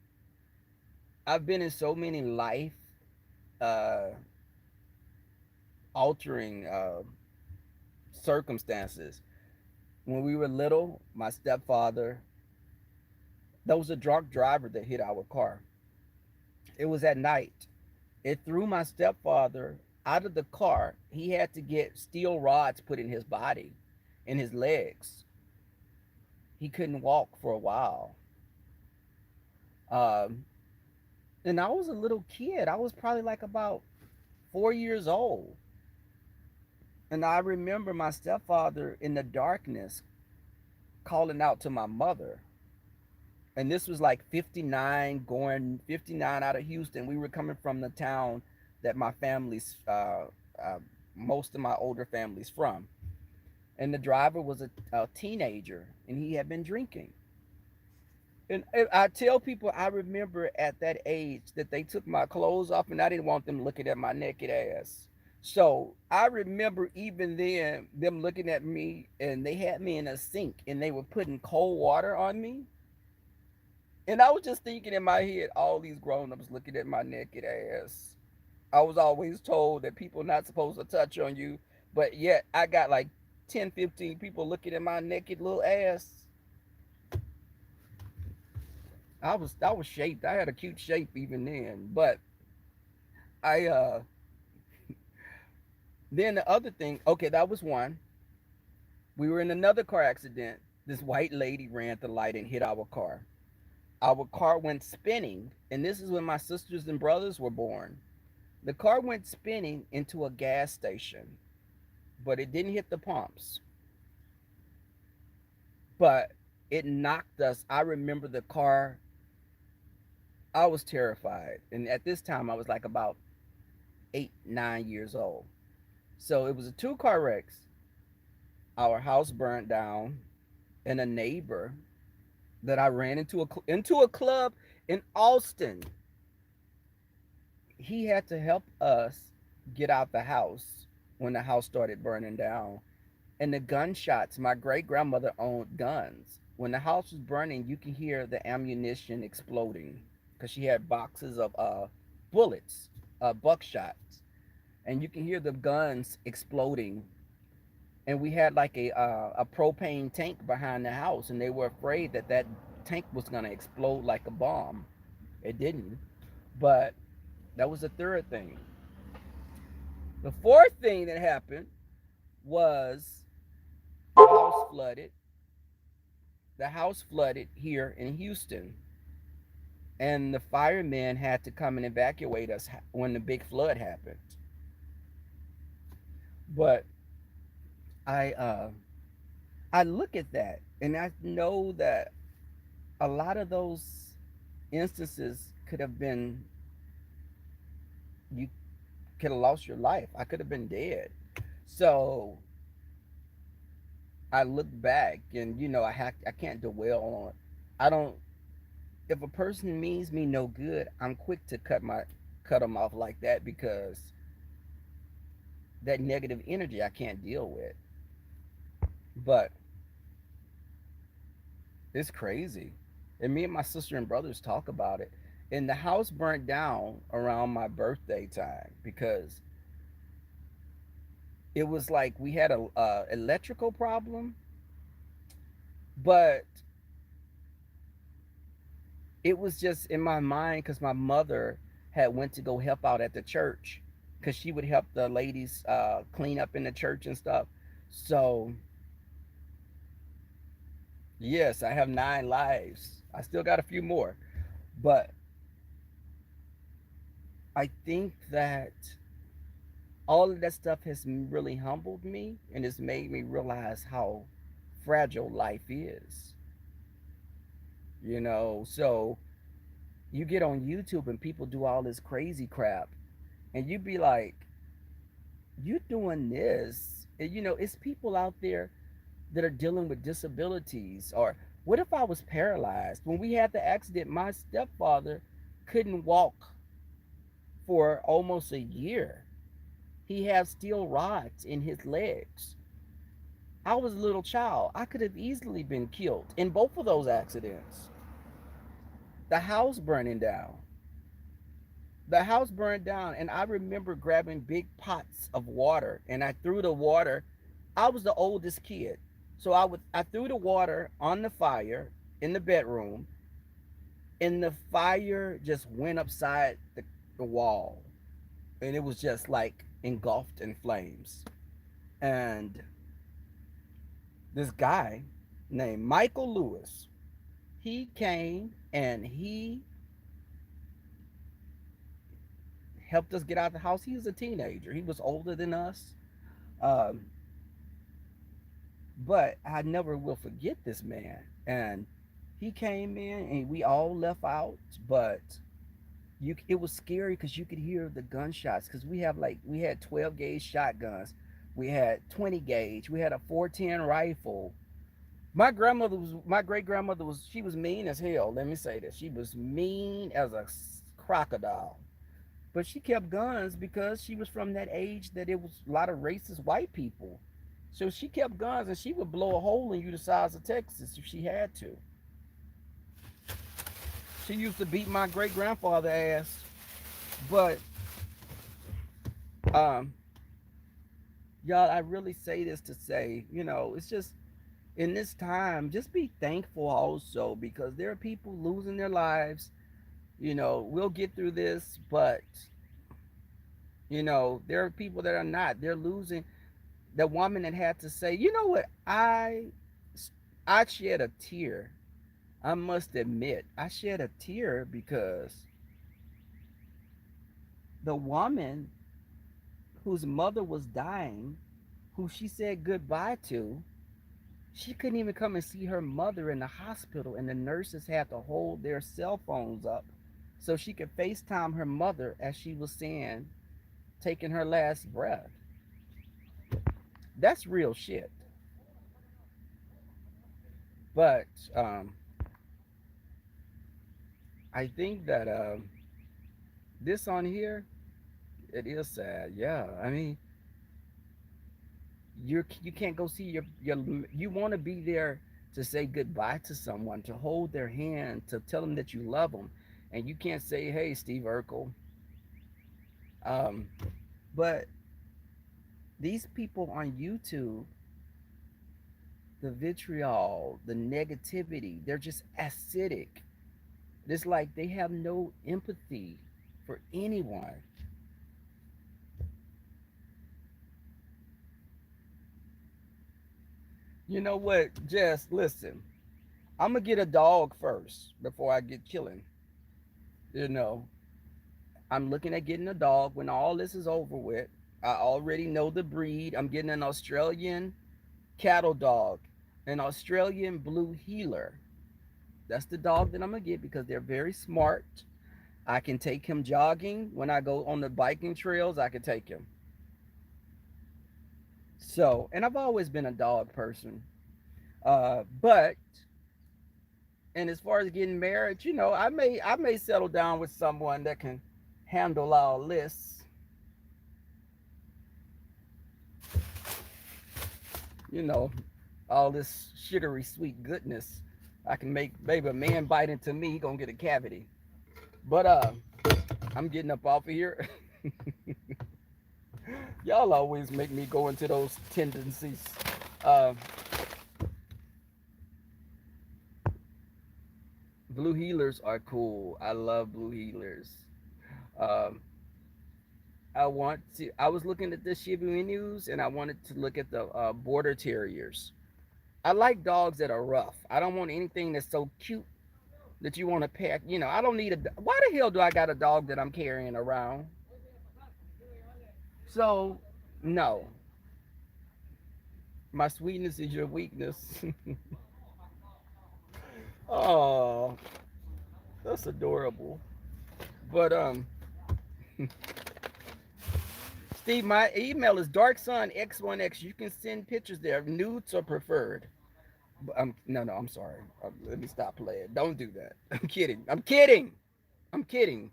Speaker 1: I've been in so many life uh, altering circumstances. When we were little, my stepfather, there was a drunk driver that hit our car. It was at night. It threw my stepfather out of the car. He had to get steel rods put in his body, in his legs. He couldn't walk for a while. Um, and I was a little kid. I was probably like about 4 years old. And I remember my stepfather in the darkness calling out to my mother. And this was like 59, going 59 out of Houston. We were coming from the town that my family's, uh, most of my older family's from. And the driver was a teenager and he had been drinking. And I tell people I remember at that age that they took my clothes off and I didn't want them looking at my naked ass. So I remember even then them looking at me and they had me in a sink and they were putting cold water on me. And I was just thinking in my head, all these grown-ups looking at my naked ass. I was always told that people are not supposed to touch on you, but yet I got like 10, 15 people looking at my naked little ass. I was shaped. I had a cute shape even then. But I then the other thing, okay, that was one. We were in another car accident. This white lady ran the light and hit our car. Our car went spinning, and this is when my sisters and brothers were born. The car went spinning into a gas station, but it didn't hit the pumps. But it knocked us. I remember the car. I was terrified. And at this time, I was like about 8, 9 years old. So it was a two-car wreck. Our house burned down, and a neighbor that I ran into a club in Austin. He had to help us get out the house when the house started burning down. And the gunshots, my great grandmother owned guns. When the house was burning, you can hear the ammunition exploding because she had boxes of bullets, buckshots, and you can hear the guns exploding. And we had like a propane tank behind the house, and they were afraid that that tank was gonna explode like a bomb. It didn't, but that was the third thing. The fourth thing that happened was the house flooded. The house flooded here in Houston, and the firemen had to come and evacuate us when the big flood happened. But I I look at that and I know that a lot of those instances could have been, you could have lost your life. I could have been dead. So I look back and I can't dwell on. I don't. If a person means me no good, I'm quick to cut them off like that because that negative energy I can't deal with. But it's crazy. And me and my sister and brothers talk about it. And the house burnt down around my birthday time because it was like we had a electrical problem, But it was just in my mind because my mother had went to go help out at the church because she would help the ladies clean up in the church and stuff. So yes, I have 9 lives. I still got a few more, but I think that all of that stuff has really humbled me and has made me realize how fragile life is. So you get on YouTube and people do all this crazy crap, and you be like, you doing this? And it's people out there that are dealing with disabilities. Or what if I was paralyzed? When we had the accident, my stepfather couldn't walk for almost a year. He had steel rods in his legs. I was a little child. I could have easily been killed in both of those accidents. The house burning down. The house burned down, and I remember grabbing big pots of water, and I threw the water. I was the oldest kid, so I threw the water on the fire in the bedroom, and the fire just went upside the wall, and it was just like engulfed in flames. And this guy named Michael Lewis, he came and he helped us get out of the house. He was a teenager. He was older than us. Um, but I never will forget this man. And he came in and we all left out, but it was scary because you could hear the gunshots because we had 12 gauge shotguns, we had 20 gauge, we had a 410 rifle. My great grandmother was she was mean as hell. Let me say this, she was mean as a crocodile. But she kept guns because she was from that age that it was a lot of racist white people. So she kept guns and she would blow a hole in you the size of Texas if she had to. She used to beat my great grandfather ass. But um y'all, I really say this to say, it's just in this time, just be thankful also because there are people losing their lives. We'll get through this, but there are people that are not. They're losing. The woman that had to say, you know what, I shed a tear. I must admit, I shed a tear because the woman whose mother was dying, who she said goodbye to, she couldn't even come and see her mother in the hospital, and the nurses had to hold their cell phones up so she could FaceTime her mother as she was saying, taking her last breath. That's real shit. But I think that this on here, it is sad. Yeah, I mean, you can't go see your you want to be there to say goodbye to someone, to hold their hand, to tell them that you love them, and you can't say, "Hey, Steve Urkel." Um, but these people on YouTube, the vitriol, the negativity, they're just acidic. It's like they have no empathy for anyone. You know what? Just listen. I'm gonna get a dog first before I get killing. You know, I'm looking at getting a dog when all this is over with. I already know the breed. I'm getting an Australian cattle dog, an Australian blue heeler. That's the dog that I'm gonna get because they're very smart. I can take him jogging when I go on the biking trails. I can take him. So, and I've always been a dog person. But and as far as getting married, I may settle down with someone that can handle all this. You know, all this sugary sweet goodness. I can make maybe a man bite into me, he gonna get a cavity. But I'm getting up off of here. Y'all always make me go into those tendencies. Uh, Blue healers are cool. I love blue healers. Um, I was looking at the Shiba Inus and I wanted to look at the border terriers. I like dogs that are rough. I don't want anything that's so cute that you want to pack. You know, I don't need a. Why the hell do I got a dog that I'm carrying around? So, no. My sweetness is your weakness. Oh, that's adorable. But Steve, my email is darksunx1x. You can send pictures there. Nudes are preferred. But, no, I'm sorry. Let me stop playing. Don't do that. I'm kidding. I'm kidding. I'm kidding.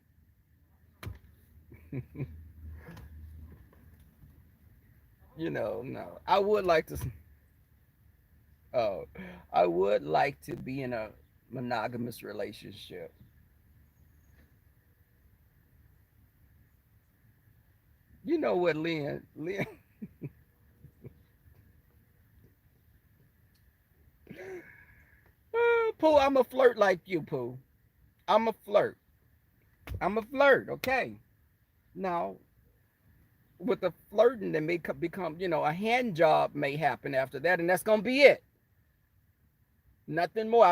Speaker 1: No. I would like to. Oh, I would like to be in a monogamous relationship. You know what, Lynn? Lynn, Pooh, I'm a flirt like you, Pooh. I'm a flirt. I'm a flirt, okay? Now, with the flirting, that may become, a hand job may happen after that, and that's gonna be it. Nothing more.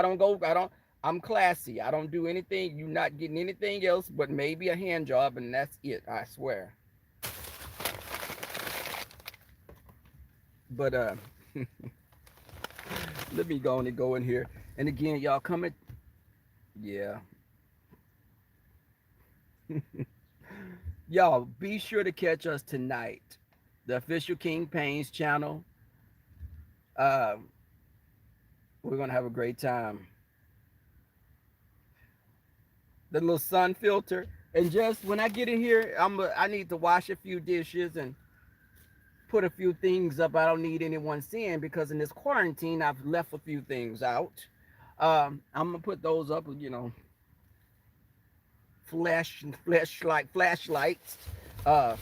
Speaker 1: I'm classy. I don't do anything. You're not getting anything else but maybe a hand job, and that's it, I swear. But let me go on and go in here. And again, y'all coming. Yeah. Y'all be sure to catch us tonight. The official King Pains channel. Uh, we're gonna have a great time. The little sun filter. And just when I get in here, I need to wash a few dishes and put a few things up I don't need anyone seeing because in this quarantine I've left a few things out. I'm gonna put those up, flashlights. Uh,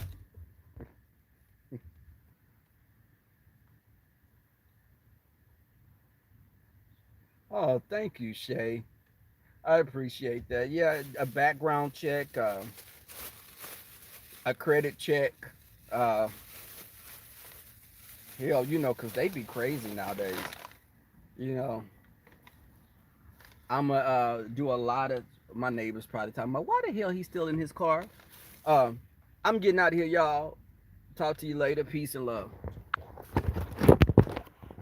Speaker 1: oh, thank you, Shay. I appreciate that. Yeah, a background check, a credit check. Uh, Hell, because they be crazy nowadays. You know, I'm going to do a lot of my neighbors probably talking about why the hell he's still in his car. Um, I'm getting out of here, y'all. Talk to you later. Peace and love.